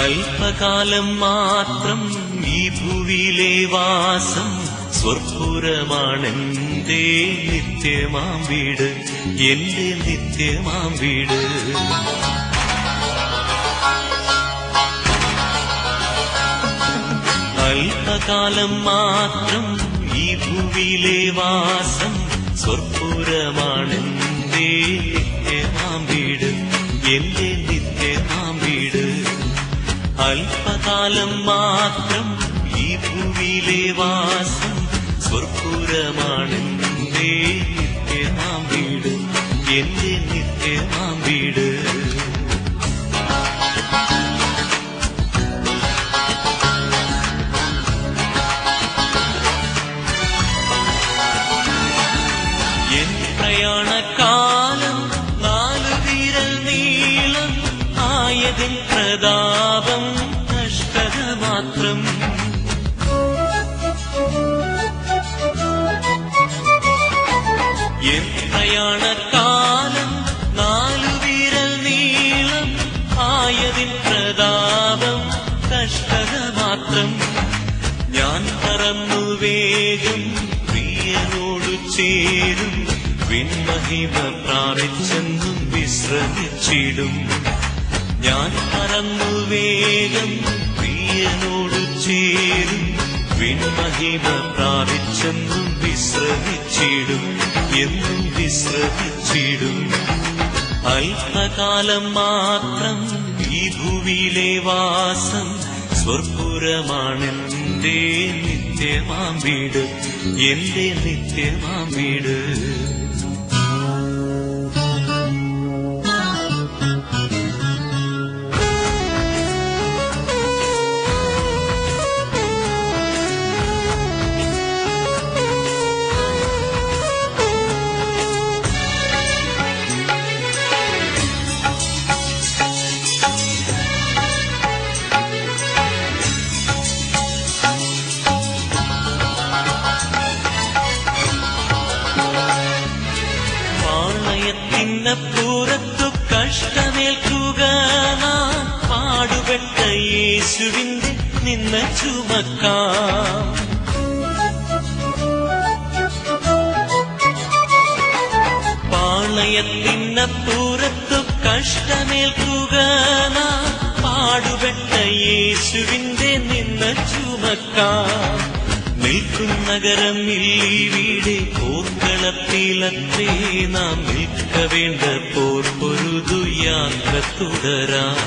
അല്പകാലം മാത്രം ഈ ഭൂവിയിലെ വാസം സ്വർപ്പുരമാണെന്റെ നിത്യമാം വീട്, എന്റെ നിത്യമാം വീട്. അല്പകാലം മാത്രം ഈ ഭൂവിയിലെ വാസം സ്വർപ്പുരമാണെന്റെ നിത്യമാം വീട്, എന്റെ നിത്യമാം വീട്. അല്പകാലം മാത്രം ഈ ഭൂവിയിലെ വാസം സ്വർപ്പുരമാണെന്റെ നിത്യമാം വീട്, എന്റെ നിത്യമാം വീട്. എൻ പ്രയാണകാലം 4 വിരൽ നീളം ആയതിൻ പ്രതാപം കഷ്ടത മാത്രം. എൻ പ്രയാണകാലം 4 വിരൽ നീളം ആയതിൻ പ്രതാപം കഷ്ടത മാത്രം. ഞാൻ പറന്നു വേഗം പ്രിയനോടു ചേരും, വിൺമഹിമ പ്രാപിച്ചെന്നും വിശ്രമിച്ചിടും. ഞാൻ പറന്നു വേഗം പ്രിയനോടു ചേരും, വിൺമഹിമ പ്രാപിച്ചെന്നും വിശ്രമിച്ചിടും, എന്നും വിശ്രമിച്ചിടും. അല്പകാലം മാത്രം ഈ ഭൂവിയിലെ വാസം സ്വർപ്പുരമാണെന്റെ നിത്യമാം വീട്, എന്റെ നിത്യമാം വീട്. പാളയത്തിനപ്പുറത്തു കഷ്ടമേൽക്കുക നാം, പാടുപെട്ട യേശുവിന്റെ നിന്ന ചുമക്കാം. പാളയത്തിനപ്പുറത്തു കഷ്ടമേൽക്കുക നാം, പാടുപെട്ട യേശുവിന്റെ നിന്ന ചുമക്കാം. നിൽക്കും നഗരം ഇവിടെ പോർക്കളത്തിലത്രേ, നാം നിൽക്കവേണ്ട പോർപ്പൊരുതു യാത്ര തുടരാം.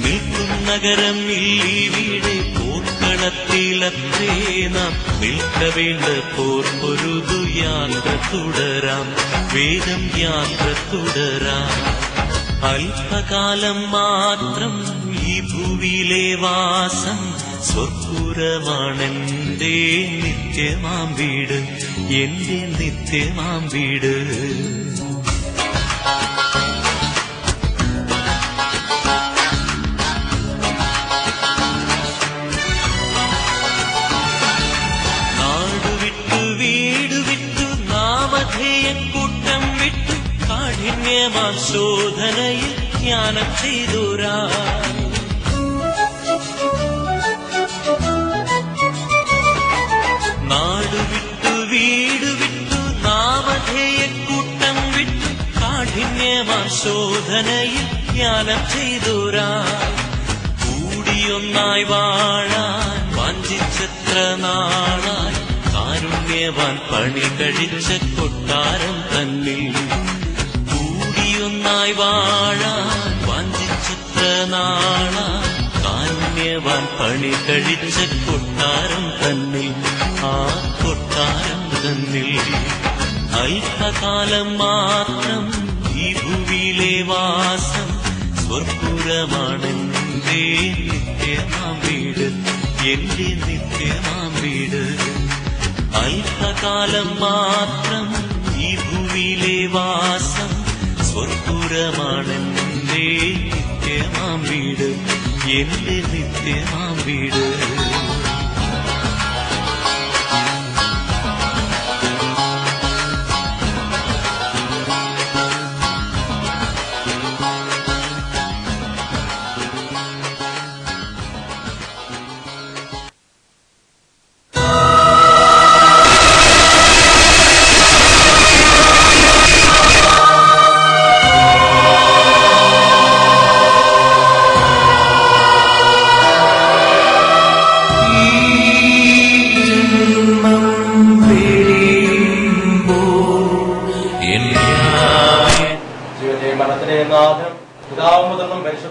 നിൽക്കും നഗരം ഇവിടെ പോർക്കളത്തിലത്രേ, നാം നിൽക്കവേണ്ട പോർപ്പൊരുതു യാത്ര തുടരാം, വേഗം യാത്ര തുടരാം. അല്പകാലം മാത്രം ഈ ഭൂവിയിലെ വാസം സ്വർപ്പുരമാണെന്റെ നിത്യമാം വീട്, എന്റെ നിത്യമാം വീട്. നാടുവിട്ടു വീടു വിട്ടു നാമധേയക്കൂട്ടം വിട്ടു കാഠിന്യമാം ശോധനയിൽ ജ്ഞാനം ചെയ്തോരാ. നാടുവിട്ടു വീടു വിട്ടു നാമധേയക്കൂട്ടം വിട്ടു കാഠിന്യമാം ശോധനയിൽ ജ്ഞാനം ചെയ്തോരാ. കൂടിയൊന്നായി വാഴാൻ വാഞ്ചിച്ചെത്ര നാളായി, കാരുണ്യവാൻ പണി കഴിച്ച കൊട്ടാരം തന്നിൽ. കൂടിയൊന്നായി വാഴാൻ വാഞ്ചിച്ചെത്ര നാളായി, കാരുണ്യവാൻ പണി കഴിച്ച കൊട്ടാരം തന്നിൽ, ആ കൊട്ടാരം തന്നിൽ. അല്പകാലം മാത്രം ഈ ഭൂവിയിലെ വാസം സ്വർപ്പുരമാണെന്റെ നിത്യമാം വീട്, എന്റെ നിത്യമാം വീട്. അല്പകാലം മാത്രം ഈ ഭൂവിയിലെ വാസം സ്വർപ്പുരമാണെന്റെ നിത്യമാം വീട്, എന്റെ നിത്യമാം വീട്.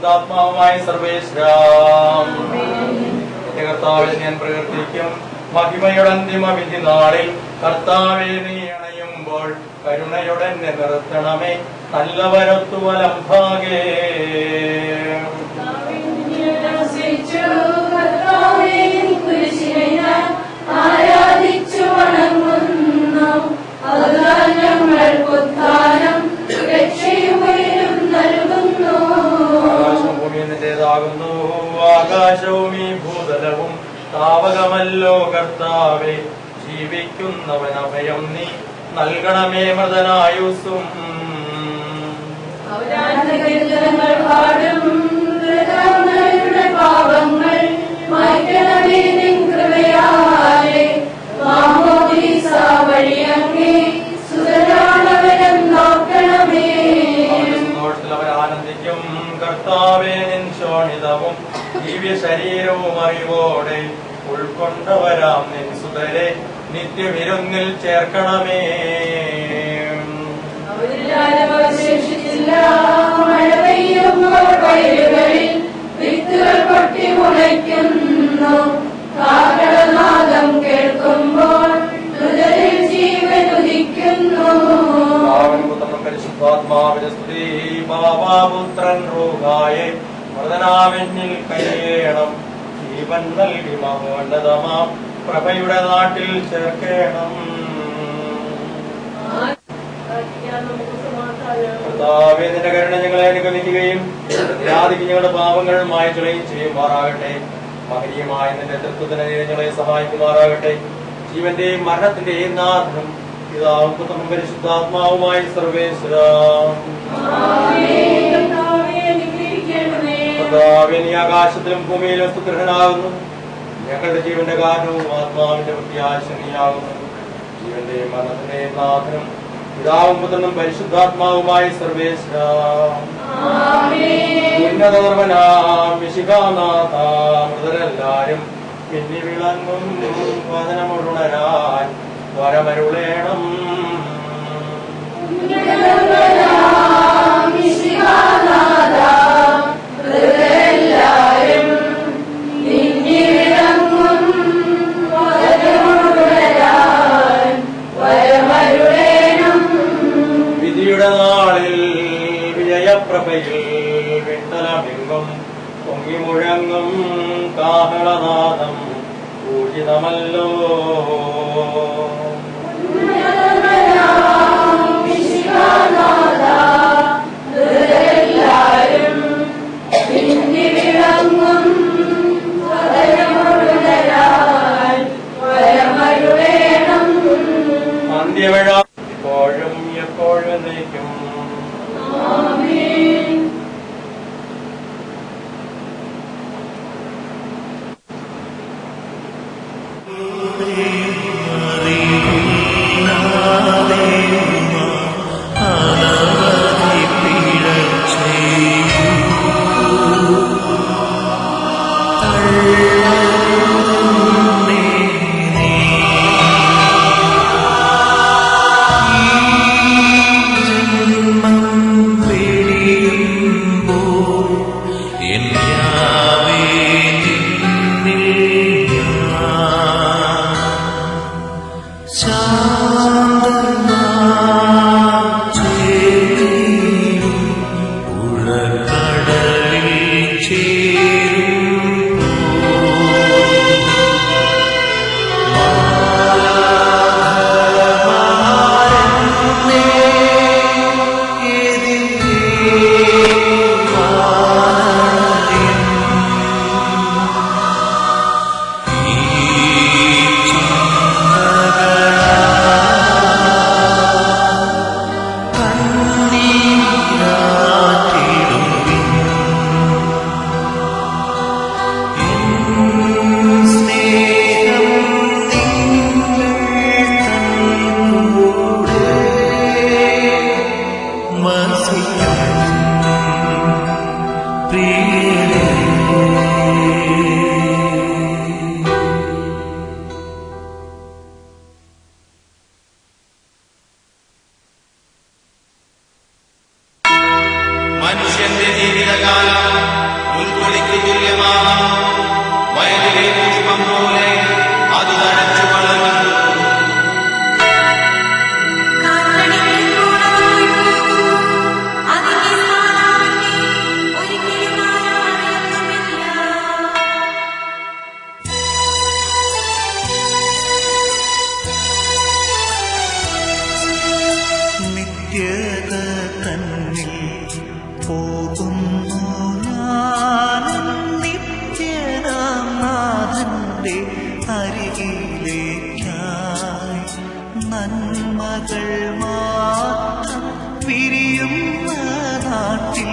പരിശുദ്ധാത്മാവുമായ സർവേശ്വരാം എന്റെ കർത്താവിൽ ഞാൻ പ്രകീർത്തിക്കും മഹിമയുടെ അന്തിമ വിധി നാളിൽ. കർത്താവേ, നീ അണയുമ്പോൾ കരുണയുടെ നിർത്തണമേ, നല്ലവരത്തു വലംഭാഗേ. ആരാധിച്ചു വണങ്ങുന്നു, അതിനാൽ ഞങ്ങൾക്കുദ്ധാനം രക്ഷയും നൽകുന്നു. ആകാശം ഭൂമി നിന്റേതാകുന്നു, ആകാശവും ഈ ഭൂതലവും താവകമല്ലോ കർത്താവേ. ജീവിക്കുന്നവൻ അഭയം നീ നൽകണമേ മൃതനായുസ്സും. പാപങ്ങൾ മായ്ക്കണമേ നിൻ കൃപയാലെ. മാമോദീസ വഴിയങ്ങേ സുതരാണവരം നോക്കണമേ. സന്തോഷത്തിൽ അവർ ആനന്ദിക്കും കർത്താവേ, നിൻ ശോണിതവും ദിവ്യ ശരീരവും അറിവോടെ ഉൾക്കൊണ്ടവരാം നിൻ സുതരെ നിത്യവിരുന്നിൽ ചേർക്കണമേ. അവശേഷിച്ചില്ല മഴ പെയ്യുമ്പോൾ വയലുകളിൽ വിത്തുകൾ പൊട്ടി മുളയ്ക്കുന്നു. കാഹളനാദം കേൾക്കുമ്പോൾ ഹൃദയത്തിൽ ജീവൻ ഉദിക്കുന്നു. പരിശുദ്ധാത്മാവിന്റെ സ്തുതി. ബാബാപുത്രൻ റൂഹായെ മൃതനാവെന്നിൽ കരയേണം. ജീവൻ നൽകി മഹോന്നതമാം പ്രഭയുടെ നാട്ടിൽ ചേർക്കണം. കർത്താവേ, നിന്റെ കരുണ ഞങ്ങളെ അനുഗമിക്കുകയും രാധിക്ക് ഞങ്ങളുടെ പാപങ്ങൾ മായ്ക്കുകയും ചെയ്യുമാറാകട്ടെ. മഹനീയമായ നിന്റെ തൃത്വത്തിന് ഞങ്ങളെ സഹായിക്കുമാറാകട്ടെ. ജീവന്റെയും മരണത്തിന്റെയും നാഥനും പിതാവും പുത്രനും പരിശുദ്ധാത്മാവുമായി സർവേശ്വരാം. കർത്താവേ, നീ ആകാശത്തിലും ഭൂമിയിലും സ്തുത്യർഹനാകുന്നു. ഞങ്ങളുടെ ജീവന്റെ കാരണവും ആത്മാവിന്റെ പ്രത്യാശനിയാകുന്നു. ജീവന്റെയും മരണത്തിന്റെയും നാഥനും പിതാവും പുത്രനും പരിശുദ്ധാത്മാവുമായി സർവേശ്വരാം. ഉന്നതധർമ്മനാം മിശിഹാനാഥ, മൃതരെല്ലാരും പിന്നി വിളങ്ങും വചനമുണരാൻ വരമരുളേണം. വിധിയുടെ നാളിൽ വിജയപ്രഭയിൽ വിട്ടലമെങ്കും പൊങ്ങി മുഴങ്ങും കാഹളനാദം പൂജിതമല്ലോ. അന്ത്യവേള ഇപ്പോഴും എപ്പോഴും എന്നേക്കും. ശാന്തമായ അരികിലേക്കായി നന്മകൾ മാത്രം വിരിയുന്ന നാട്ടിൽ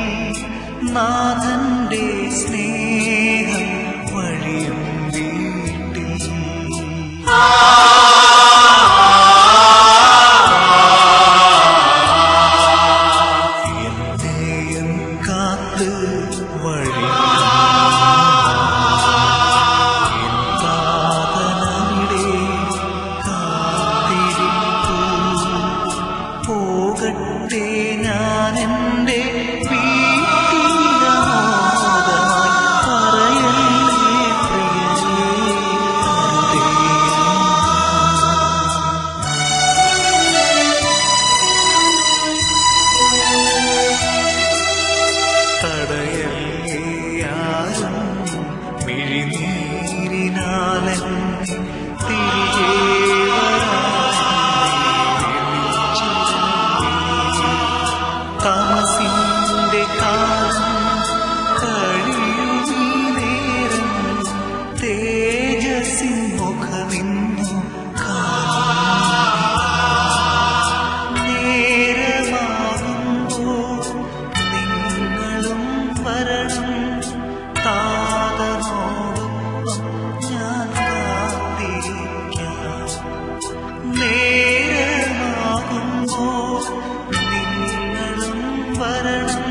നാഥന്റെ സ്നേഹം വഴിയും വീട്ടിൽ എന്നെയും കാത്ത് വഴി പോകട്ടെ ഞാനെന്റെ വീട്ടിലാമോദമായി പറയല്ലേ പ്രിയരേ തടയല്ലേ ആരും മിഴിനീരിനാലൻ തിരികെ താമസിന്റെ കാലം കഴിയുമീ നേരം തേജസ്സിൻ മുഖമിന്നു നേരമാകുമ്പോൾ നിങ്ങളും വരണം താതനോടൊപ്പം ഞാൻ കാത്തിരിക്കാം നേരമാകുമ്പോൾ നിങ്ങളും വരണം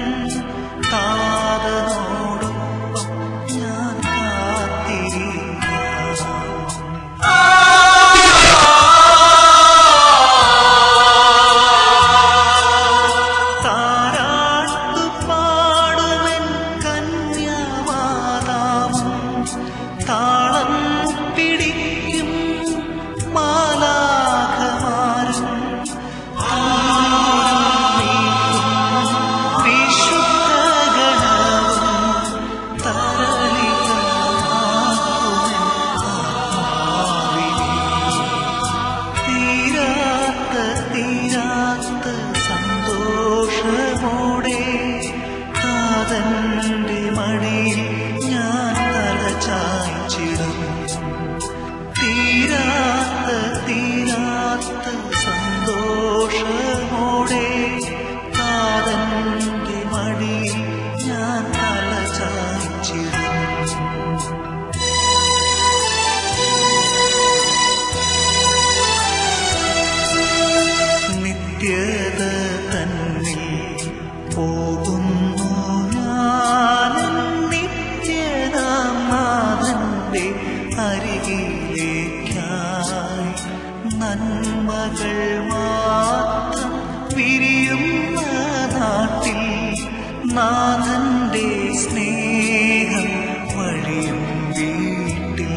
താതനോടൊപ്പം ഞാൻ കാത്തിരിക്കാം താരാട്ടു പാടുമെൻ കന്യാമാതാവും താളം പിടിക്കും മാലാഖമാരും വിശുദ്ധഗണവും തരളിതമാക്കുമെൻ ആത്മാവിനെ തീരാത്ത തീരാത്ത സന്തോഷമോടെ കാതന്റെ മടിയിൽ ഞാൻ തലചായ്ച്ചിടും തീരാത്ത തീരാത്ത സന്തോഷമോടെ കാതന്റെ മടിയിൽ ഞാൻ തലചായ്ച്ചിടും നിത്യത തന്നിൽ പോകുന്നു ഞാൻ നിത്യനാഥന്റെ അരികിലേക്കായി നന്മകൾ മാത്രം വിരിയുന്ന നാട്ടിൽ നാഥന്റെ സ്നേഹം വഴിയും വീട്ടിൽ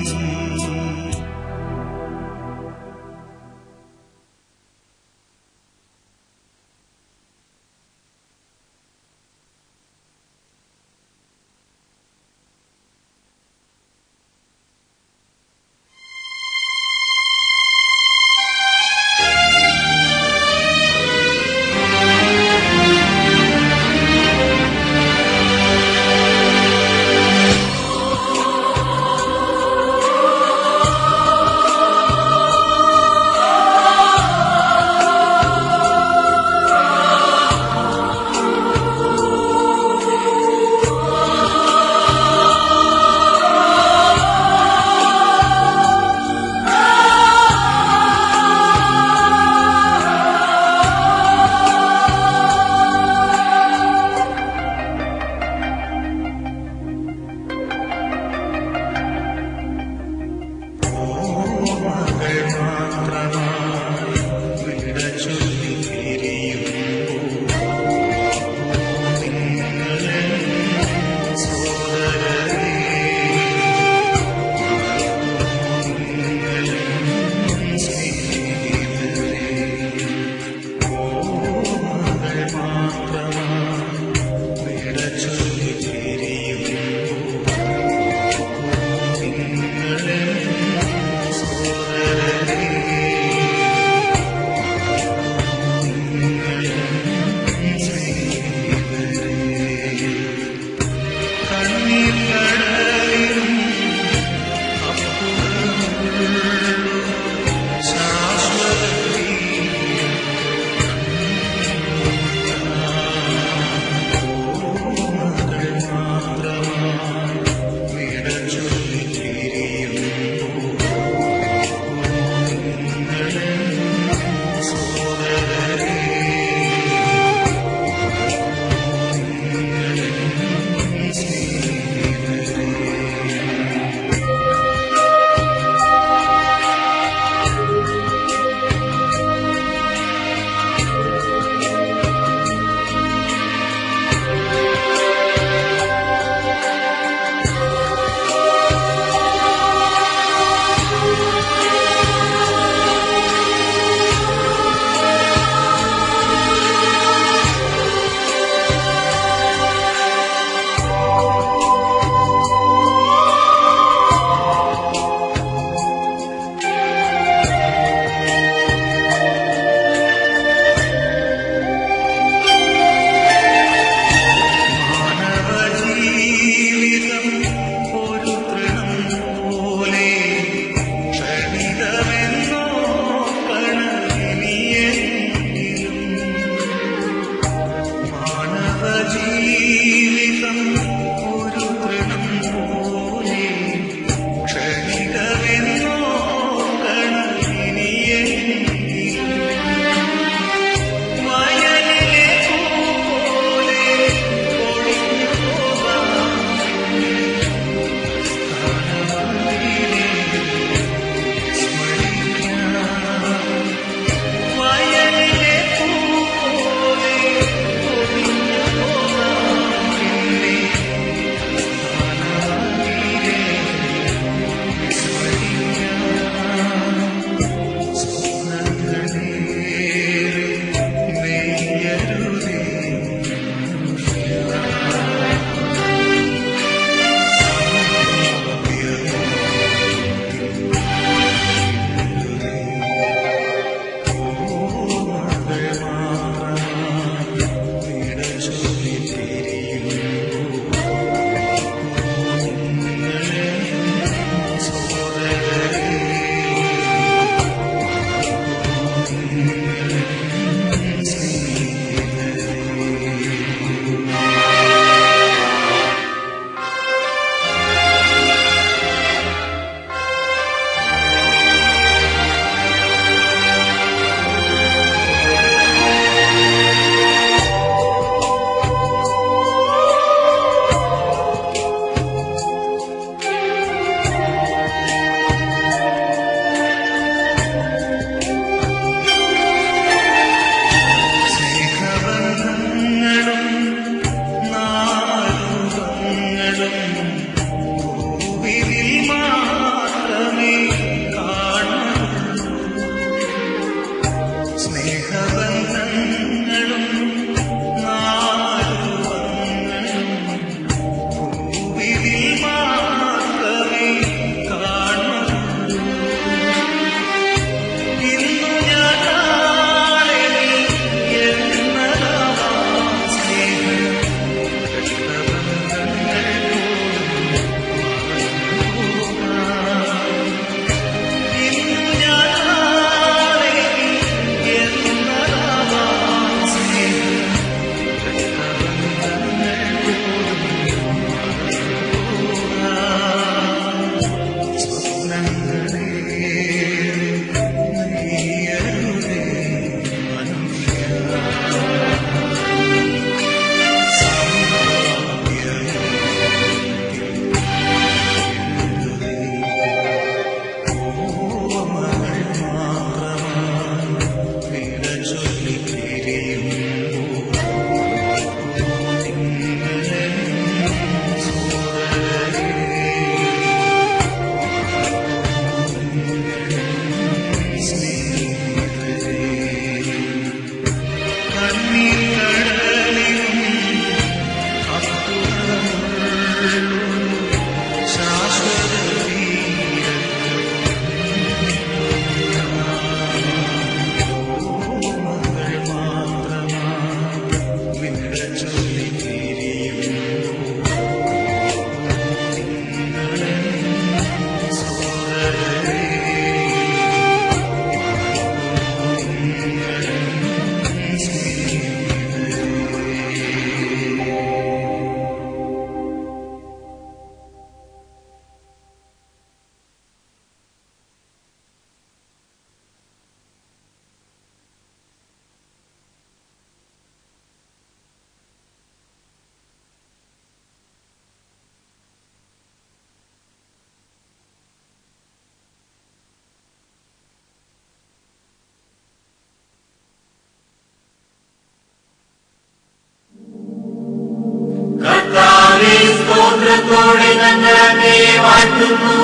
അങ്ങേ വാഴ്ത്തുന്നു.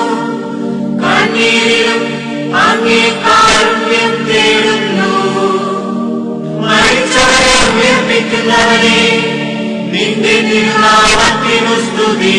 കണ്ണീരിലും അങ്ങേ കാരുണ്യം തേടുന്നു. മരിച്ചവരെ ഉയർപ്പിക്കുന്നവനെ, നിന്റെ തിരുനാമത്തിനു സ്തുതി.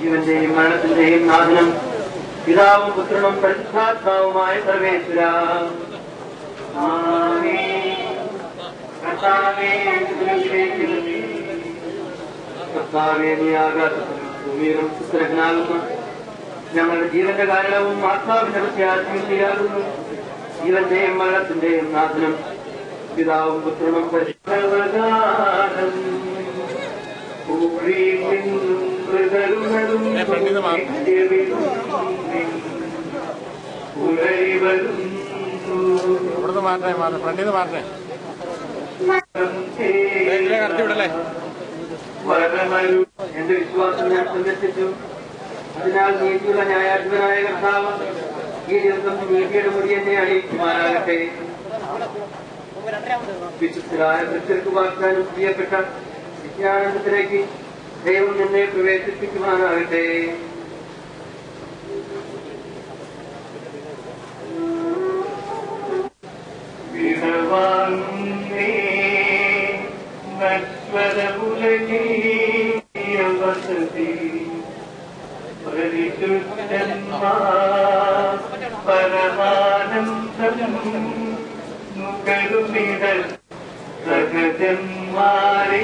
ജീവന്റെയും മരണത്തിന്റെയും നാഥനും പിതാവും പുത്രനും പരിശുദ്ധാത്മാവുമായ സർവേശ്വര. കർത്താവേ, നീ ആകാശത്തിലും ഭൂമിയിലും സുസ്ഥിരനാകുന്നു. ഞങ്ങളുടെ ജീവന്റെ കാരണവും ആത്മാവിന്റെ പ്രത്യാശയും നീയാകുന്നു. ജീവന്റെയും മരണത്തിന്റെയും നാഥനും പിതാവും പുത്രനും പരിശുദ്ധാത്മാവും എന്റെ വിശ്വാസം ഞാൻ സന്ദർശിച്ചു. അതിനാൽ നീതിയുള്ള ന്യായാധിപനായ കർത്താവ് ഈ ദിവസം നീതിയുടെ മുടി എന്നെ അറിയിക്കുമാറാകട്ടെ. വിശുദ്ധരായ ഭക്തർക്ക് വാഗ്ദാനം ചെയ്യപ്പെട്ട നിത്യാനന്ദത്തിലേക്ക് ദൈവം നിന്നെ പ്രവേശിപ്പിക്കുവാനാകട്ടെ. സഹജന്മാരെ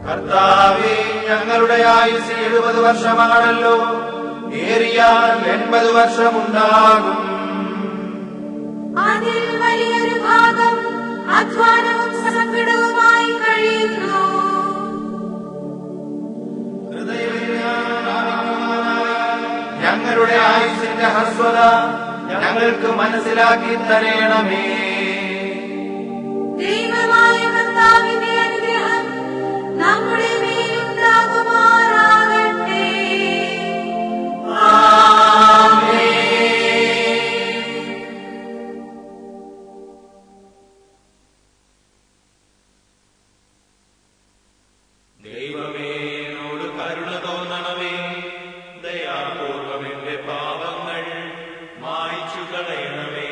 കർത്താവേ, ഞങ്ങളുടെ ആയുസ് 70 വർഷമാണല്ലോ, ഏറിയാൽ 80 വർഷമുണ്ടാകും. അതിൽ വലിയൊരു ഭാഗം അധ്വാനവും സങ്കടവുമായി കഴിയുന്നു. ഞങ്ങളുടെ ആയുസിന്റെ ഹ്രസ്വത ഞങ്ങൾക്ക് മനസ്സിലാക്കി തരേണമേ. ദൈവമായ കർത്താവിന്റെ അനുഗ്രഹം നമ്മുടെ മേലുണ്ടാകുമാറാകട്ടെ. ദൈവമേ, എന്നോട് കരുണ തോന്നണമേ. ദയാപൂർവം എന്റെ പാപങ്ങൾ മായ്ച്ചു കളയണമേ.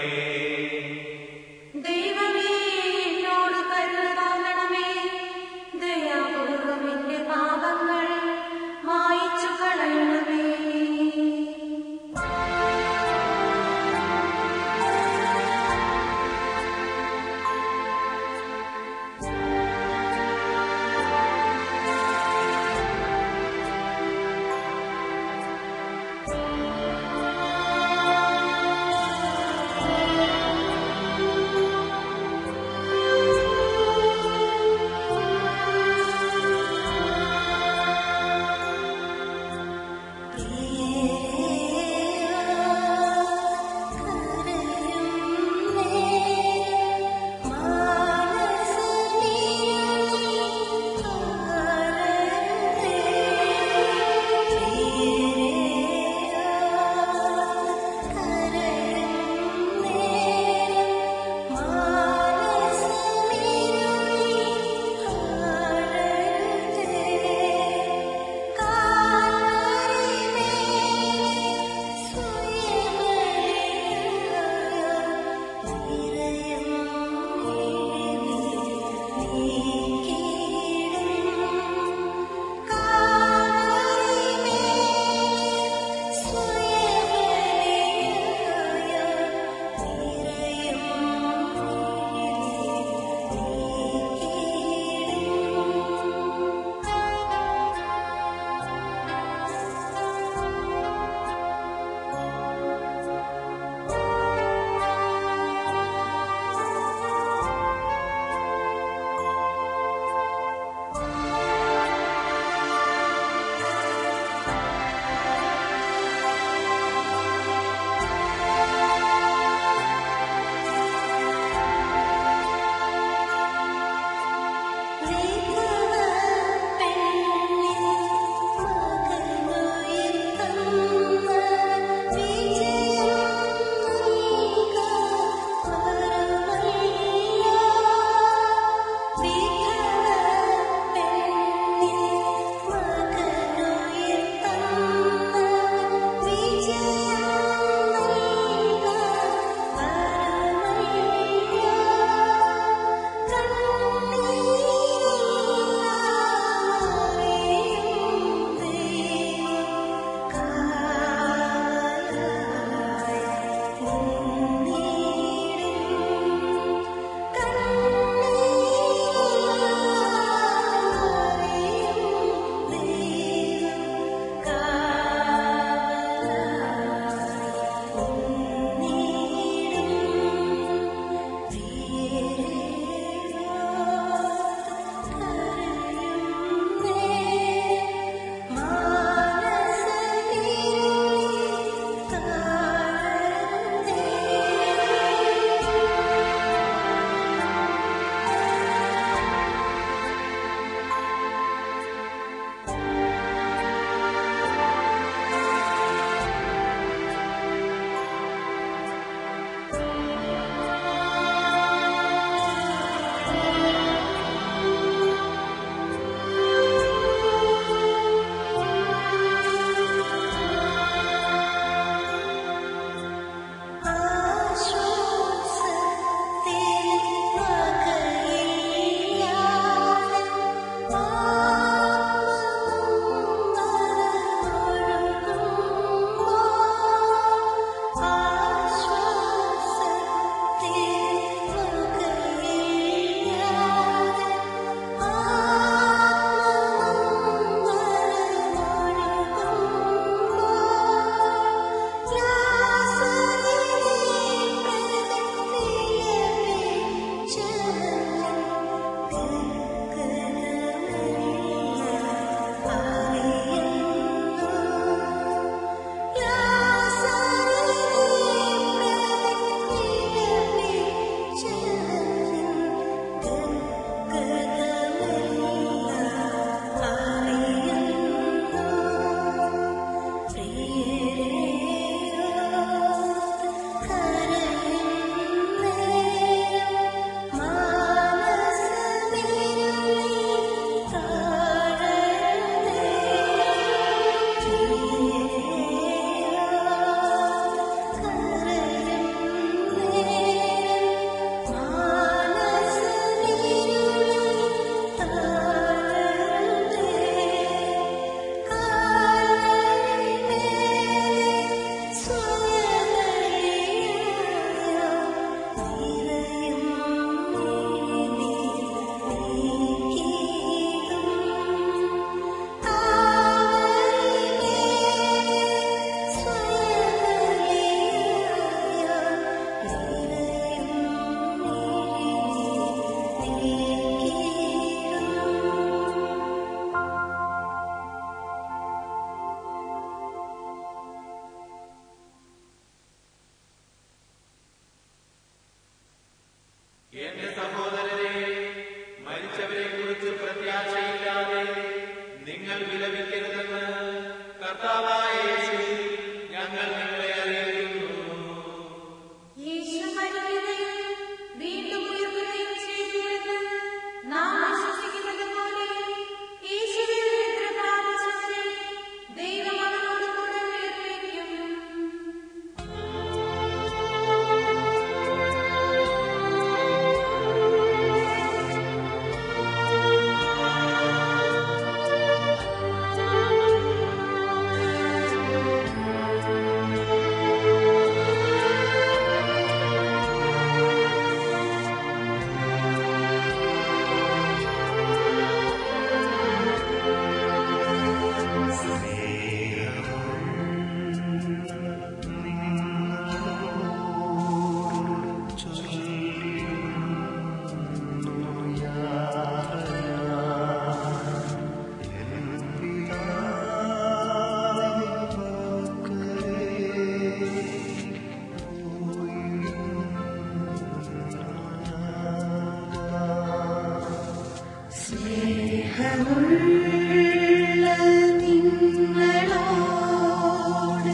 നിങ്ങളോട്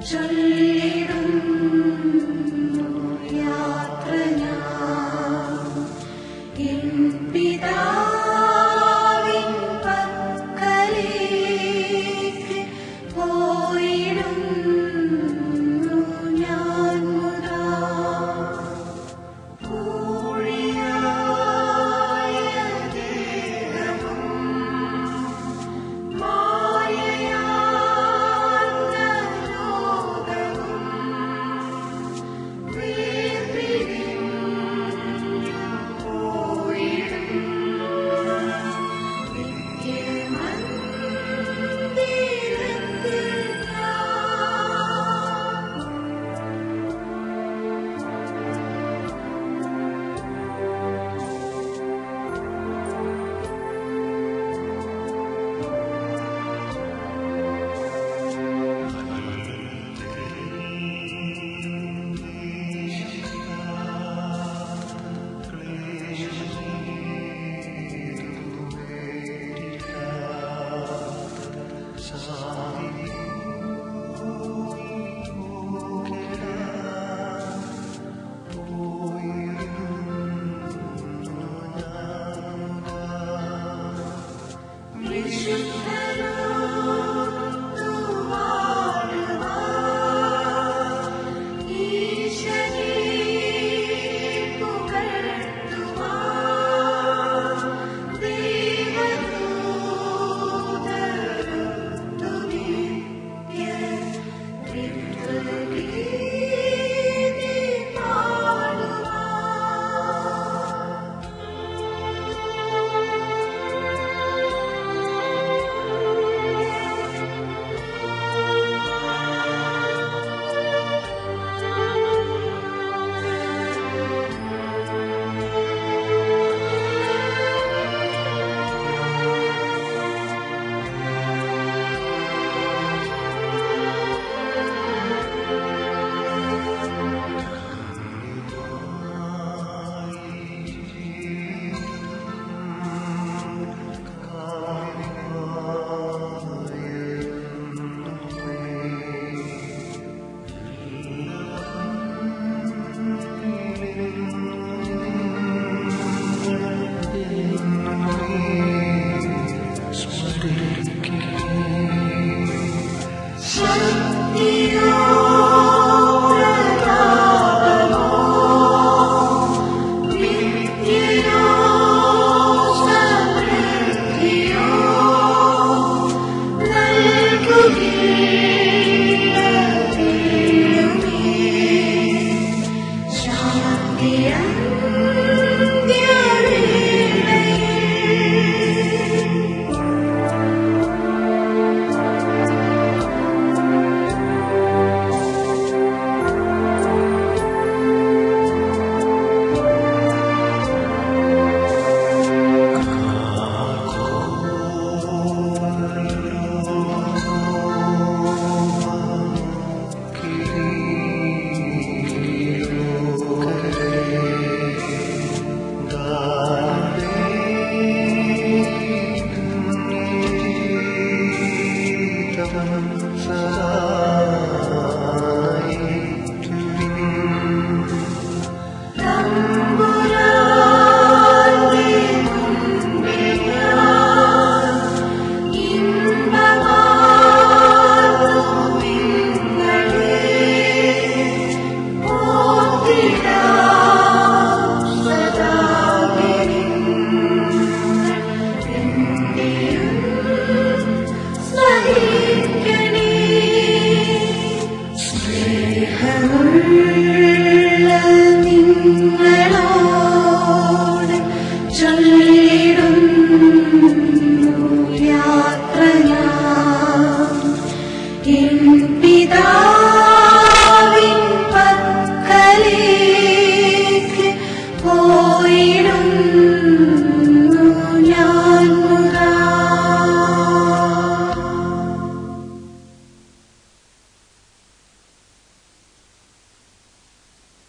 ചൊല്ലിടുന്നു യാത്ര ഞാൻ എൻ പിതാവിൻ പക്കലേക്ക് പോയിടുന്നു ഞാൻ മുതാ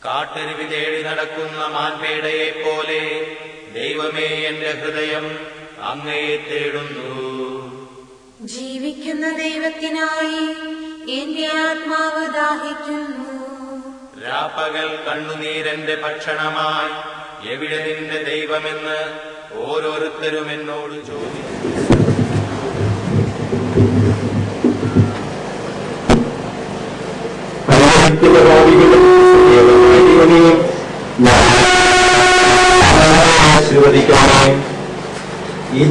കാട്ടരുവി തേടി നടക്കുന്ന മാൻപേടയെ പോലെ ദൈവമേ എന്റെ ഹൃദയം അങ്ങയെ തേടുന്നു. ജീവിക്കുന്ന ദൈവത്തിനായി എന്റെ ആത്മാവ് ദാഹിക്കുന്നു. രാപ്പകൽ കണ്ണുനീരന്റെ ഭക്ഷണമായി എവിടെ നിന്റെ ദൈവമെന്ന് ഓരോരുത്തരും എന്നോട് ചോദിച്ചു. ആശീർവദിക്കണമേ. ഈ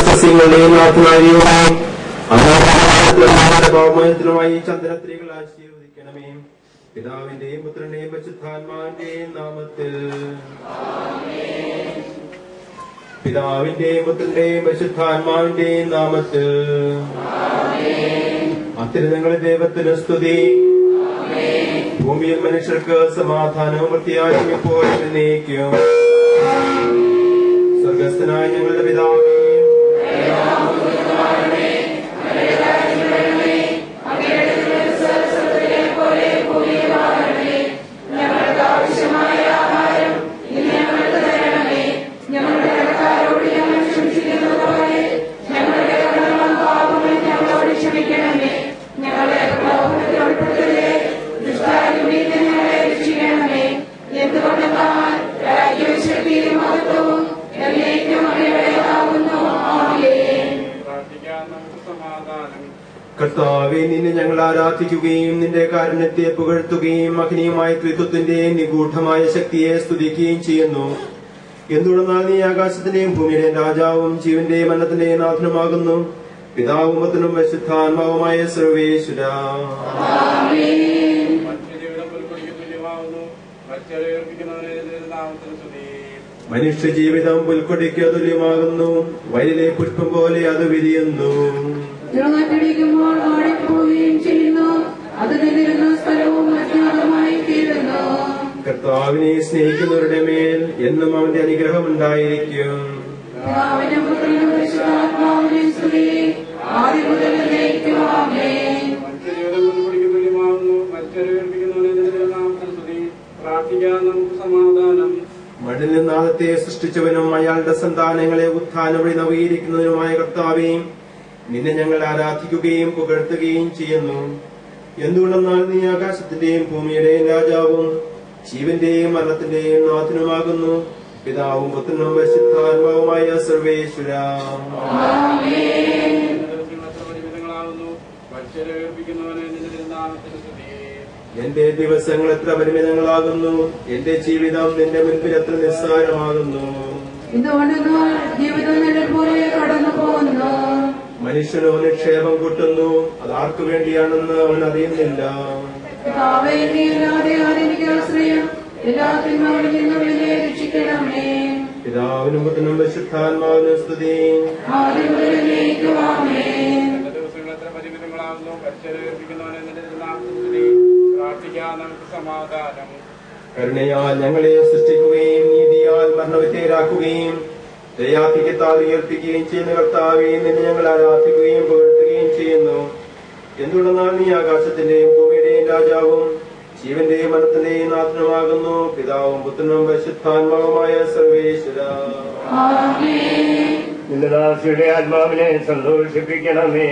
സസ്യങ്ങളുടെയും നാഥനാരിയുമായി ചന്ദ്രത്രികൾ ആശീർവദിക്കണമേ. പിതാവിന്റെയും പുത്രന്റെയും പരിശുദ്ധാത്മാവിന്റെയും നാമത്തിൽ. പിതാവിന്റെയും പുത്രന്റെയും പരിശുദ്ധാത്മാവിന്റെയും നാമത്തിൽ. അത്യുന്നതങ്ങളിൽ ദൈവത്തിന് സ്തുതി. ഭൂമിയിൽ മനുഷ്യർക്ക് സമാധാനവും വൃത്തിയായും ഇപ്പോൾ എന്നേക്കും. സ്വർഗസ്ഥനായ ഞങ്ങളുടെ പിതാവേ, കർത്താവേ, നിന്നെ ഞങ്ങൾ ആരാധിക്കുകയും നിന്റെ കാരുണ്യത്തെ പുകഴ്ത്തുകയും മഹനീയമായ ത്രിത്വത്തിന്റെ നിഗൂഢമായ ശക്തിയെ സ്തുതിക്കുകയും ചെയ്യുന്നു. എന്തുകൊണ്ടെന്നാൽ നീ ആകാശത്തിന്റെയും ഭൂമിയുടെയും രാജാവും ജീവന്റെയും മരണത്തിന്റെയും നാഥനുമാകുന്നു. പിതാവും പുത്രനും പരിശുദ്ധാത്മാവുമായ സർവേശ്വര. മനുഷ്യ ജീവിതം പുൽക്കൊടിക്ക് തുല്യമാകുന്നു. വയലിലെ പുഷ്പം പോലെ അത് വിരിയുന്നു. ജലത്തിടിക്കുമ്പോൾ ഓടിപ്പോവുകയും ചെയ്യുന്നു. അത് നിന്നിരുന്ന സ്ഥലവും അജ്ഞാതമായി തീരുന്നു. കർത്താവിനെ സ്നേഹിക്കുന്നവരുടെ മേൽ എന്നും അവന്റെ അനുഗ്രഹം ഉണ്ടായിരിക്കും. പിതാവിനും പുത്രനും പരിശുദ്ധാത്മാവിനും സ്തുതി. ആദ്യം മുതൽ എന്നേക്കും ആമേൻ. പ്രാർത്ഥിക്കാൻ നമുക്ക് സമാധാനം. മണ്ണിൽ നിന്ന് ആദത്തെ സൃഷ്ടിച്ചവനും അയാളുടെ സന്താനങ്ങളെ ഉത്ഥാനം വഴി നവീകരിക്കുന്നതിനുമായ കർത്താവേ, നിന്നെ ഞങ്ങൾ ആരാധിക്കുകയും പുകഴ്ത്തുകയും ചെയ്യുന്നു. എന്തുകൊണ്ടെന്നാൽ നീ ആകാശത്തിന്റെയും ഭൂമിയുടെയും രാജാവും ജീവന്റെയും മരണത്തിന്റെയും നാഥനുമാകുന്നു. പിതാവും പുത്രനും പരിശുദ്ധാത്മാവുമായ സർവേശ്വര. എന്റെ ദിവസങ്ങൾ എത്ര പരിമിതങ്ങളാകുന്നു. എന്റെ ജീവിതം നിന്റെ മുൻപിൽ എത്ര നിസ്സാരമാകുന്നു. എന്തുകൊണ്ടെന്നാൽ ജീവിതം നിഴൽ പോലെ കടന്നു പോകുന്നു. മനുഷ്യനോ നിക്ഷേപം കൂട്ടുന്നു. അത് ആർക്കു വേണ്ടിയാണെന്ന് അവൻ അറിയുന്നില്ല. പിതാവേ, നീയല്ലാതെ ആരെനിക്ക് ആശ്രയം. എല്ലാ തിന്മകളിൽ നിന്നും എന്നെ രക്ഷിക്കണമേ. പിതാവിനും പുത്രനും പരിശുദ്ധാത്മാവിനും സ്തുതി. ആദ്യം മുതൽ എന്നേക്കും ആമേൻ. ദിവസങ്ങൾ എത്ര പരിമിതങ്ങളാകുന്നു. പരിശീലിപ്പിക്കുന്നവനെ പ്രാർത്ഥിക്കാൻ നമുക്ക് സമാധാനം. കരുണയാൽ ഞങ്ങളെ സൃഷ്ടിക്കുകയും നീതിയാൽ മരണവിധേയരാക്കുകയും ദയാധിക്യത്താൽ ഉയർപ്പിക്കുകയും ചെയ്യുന്ന കർത്താവേ, നിന്നെ ഞങ്ങൾ ആരാധിക്കുകയും പുകഴ്ത്തുകയും ചെയ്യുന്നു. എന്തുകൊണ്ടെന്നാൽ നീ ആകാശത്തിന്റെയും ഭൂമിയുടെയും രാജാവും ജീവന്റെയും മരണത്തിന്റെയും നാഥനുമാകുന്നു. പിതാവും പുത്രനും പരിശുദ്ധാത്മാവുമായ സർവേശ്വര. നിന്റെ ദാസിയുടെ ആത്മാവിനെ സന്തോഷിപ്പിക്കണമേ.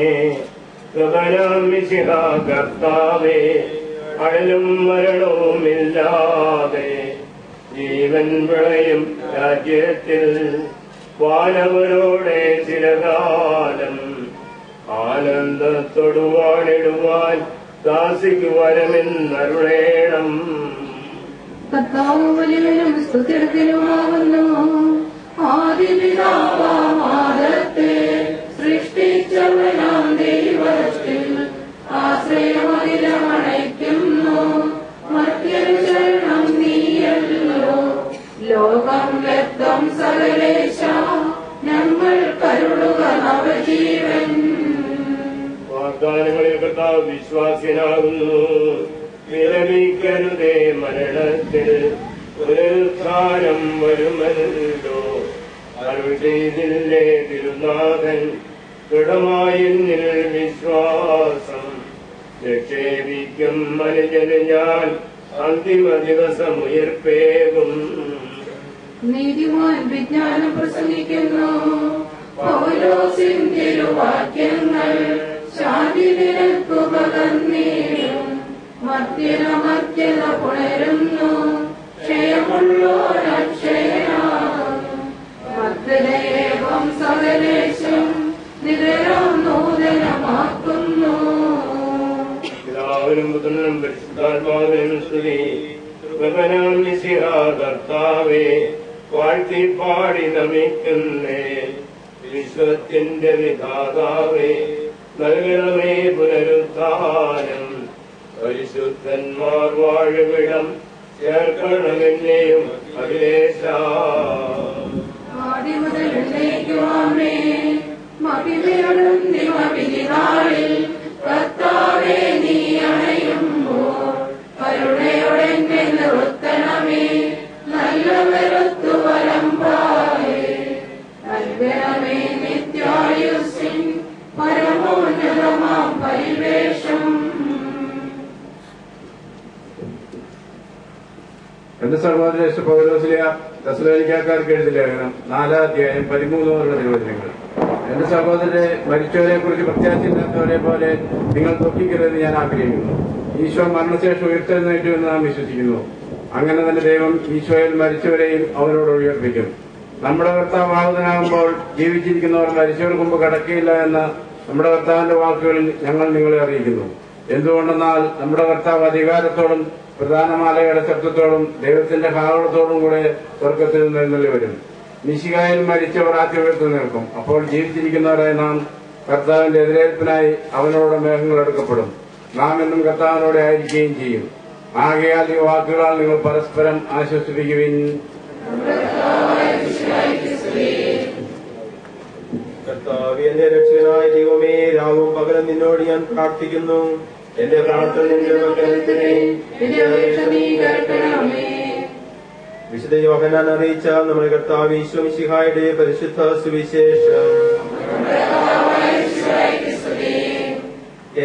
കർത്താവേ, അഴലും മരണവും ഇല്ലാതെ ജീവൻ വിളയും രാജ്യത്തിൽ വാനവരോടെ ചിരകാലം ആനന്ദത്തൊടുവാണിടുവാൻ ദാസിക്ക് വരമെന്നരുളേണം. കർത്താവ് വലിയവനും സ്തുത്യർഹനുമാകുന്നു. ആദിപിതാവാദത്തെ സൃഷ്ടിച്ചവനാം ദൈവത്തിൽ ആശ്രയമതിലമണയ്ക്കുന്നു. മറ്റൊരു ശരണം നീയല്ലോ. ലോകം വ്യക്തം സകലേശ ഞങ്ങൾ കരുളുക നവജീവൻ. വാഗ്ദാനങ്ങളിൽ കർത്താവ് വിശ്വാസ്യനാകുന്നു. വിരമിക്കരുതേ മരണത്തിൽ പുനരുത്ഥാനം വരുമല്ലോ. അരുൾ ചെയ്തില്ലേ തിരുനാഥൻ ദൃഢമായി എന്നിൽ വിശ്വാസം. നിക്ഷേപിക്കും മനുജന് ഞാൻ അന്തിമ ദിവസം ഉയർപ്പേകും. നീതിമാൻ വിജ്ഞാനം പ്രസംഗിക്കുന്നു. പൗലോസിൻ തിരുവാക്യങ്ങൾ ശാന്തി നിനക്കു പകർന്നീടും. മർത്യനമർത്യത പുണരുന്നു. ക്ഷയമുള്ളോരക്ഷയനാകും. മർത്യതയേവം സകലേശം നിതരം നൂതനമാക്കുന്നു. പിതാവിനും പുത്രനും പരിശുദ്ധാത്മാവിനും സ്തുതി. കൃപനാം മിശിഹാ കർത്താവേ, വാഴ്ത്തി പാടി നമിക്കുന്നേ. വിശ്വത്തിന്റെ വിധാതാവേ, നൽകണമേ പുനരുദ്ധാനം. പരിശുദ്ധന്മാർ വാഴുവിടം ചേർക്കണമെന്നെയും അഖിലേശാ. ആദിമുതൽ എന്നേക്കുമാമേൻ. മഹിമയടന്തിമവിധിനാളിൽ കർത്താവേ നീ അണയുമ്പോൾ കരുണയോടെന്നെ നിർത്തണമേ. നല്ലവരൊത്തു വലമ്പായേ നൽകണമേ നിത്യായുസ്സിൻ പരമോന്നതമാം പരിവേഷം. എന്റെ സഹോദര പൗലോസിലെ തെസ്സലോനിക്കക്കാർക്ക് എഴുതിയ ലേഖനം 4-ാം അധ്യായം 13 തിരുവചനങ്ങൾ. എന്റെ സഹോദരരെ, മരിച്ചവരെ കുറിച്ച് പ്രത്യാശയില്ലാത്തവരെ പോലെ നിങ്ങൾ ദുഃഖിക്കരുതെന്ന് ഞാൻ ആഗ്രഹിക്കുന്നു. ഈശോ മരണശേഷം ഉയർത്തെഴുന്നേറ്റു എന്ന് നാം വിശ്വസിക്കുന്നു. അങ്ങനെ തന്നെ ദൈവം ഈശോയിൽ മരിച്ചവരെയും അവരോട് ഉയർപ്പിക്കും. നമ്മുടെ കർത്താവ് ആഹുതനാകുമ്പോൾ ജീവിച്ചിരിക്കുന്നവർ മരിച്ചവർക്ക് മുമ്പ് കടക്കുകയില്ല എന്ന നമ്മുടെ കർത്താവിന്റെ വാക്കുകളിൽ ഞങ്ങൾ നിങ്ങളെ അറിയിക്കുന്നു. എന്തുകൊണ്ടെന്നാൽ നമ്മുടെ കർത്താവ് അധികാരത്തോടും പ്രധാനമാലയുടെ ശബ്ദത്തോടും ദൈവത്തിന്റെ കാവളത്തോടും കൂടെ സ്വർഗത്തിൽ നിന്ന് എഴുന്നള്ളി വരും. മിശിഹായിൽ മരിച്ചവർ ആദ്യം ഉയർത്തി നിൽക്കും. അപ്പോൾ ജീവിച്ചിരിക്കുന്നവരായി നാം കർത്താവിന്റെ എതിരേൽപ്പിനായി അവനോട് മേഘങ്ങൾ എടുക്കപ്പെടും. നാം എന്നും കർത്താവിനോടെ ആയിരിക്കുകയും ചെയ്യും. ആകയാൽ ഈ വാക്കുകളാൽ നിങ്ങൾ പരസ്പരം ആശ്വസിപ്പിക്കുവിൻ. കർത്താവേ, എന്റെ രക്ഷകനായ ദൈവമേ, രാവും പകലും നിന്നോട് ഞാൻ പ്രാർത്ഥിക്കുന്നു. എന്റെ പ്രാർത്ഥന നിന്റെ പക്കലെത്തണമേ. വിശുദ്ധ യോഹന്നാൻ അറിയിച്ച നമ്മുടെ കർത്താവ് ഈശോ മിശിഹായുടെ പരിശുദ്ധ സുവിശേഷം.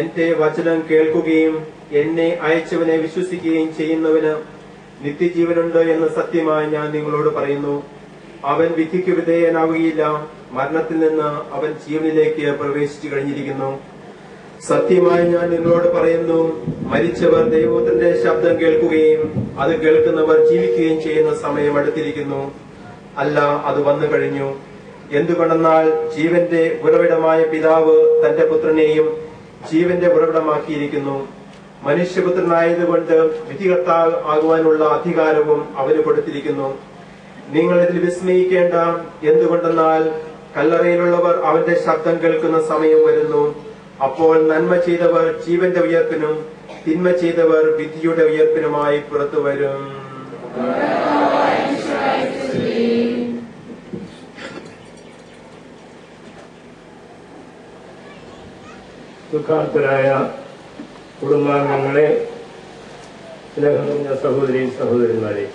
എന്റെ വചനം കേൾക്കുകയും എന്നെ അയച്ചവനെ വിശ്വസിക്കുകയും ചെയ്യുന്നവന് നിത്യജീവനുണ്ട് എന്ന് സത്യമായി ഞാൻ നിങ്ങളോട് പറയുന്നു. അവൻ വിധിക്ക് വിധേയനാവുകയില്ല, മരണത്തിൽ നിന്ന് അവൻ ജീവനിലേക്ക് പ്രവേശിച്ചു കഴിഞ്ഞിരിക്കുന്നു. സത്യമായി ഞാൻ നിങ്ങളോട് പറയുന്നു, മരിച്ചവർ ദൈവത്തിന്റെ ശബ്ദം കേൾക്കുകയും അത് കേൾക്കുന്നവർ ജീവിക്കുകയും ചെയ്യുന്ന സമയം അടുത്തിരിക്കുന്നു. അല്ല, അത് വന്നു കഴിഞ്ഞു. എന്തുകൊണ്ടെന്നാൽ ജീവന്റെ ഉറവിടമായ പിതാവ് തന്റെ പുത്രനെയും ജീവന്റെ ഉറവിടമാക്കിയിരിക്കുന്നു. മനുഷ്യപുത്രനായതുകൊണ്ട് വിധികർത്താവ് ആകുവാനുള്ള അധികാരവും അവന് കൊടുത്തിരിക്കുന്നു. നിങ്ങൾ ഇതിൽ വിസ്മയിക്കേണ്ട. എന്തുകൊണ്ടെന്നാൽ കല്ലറയിലുള്ളവർ അവന്റെ ശബ്ദം കേൾക്കുന്ന സമയം വരുന്നു. അപ്പോൾ നന്മ ചെയ്തവർ ജീവന്റെ ഉയർപ്പിനും തിന്മ ചെയ്തവർ വിധിയുടെ ഉയർപ്പിനുമായി പുറത്തു വരും. ദുഃഖാർത്തരായ കുടുംബാംഗങ്ങളെ, സ്നേഹം നിറഞ്ഞ സഹോദരി സഹോദരന്മാരെ,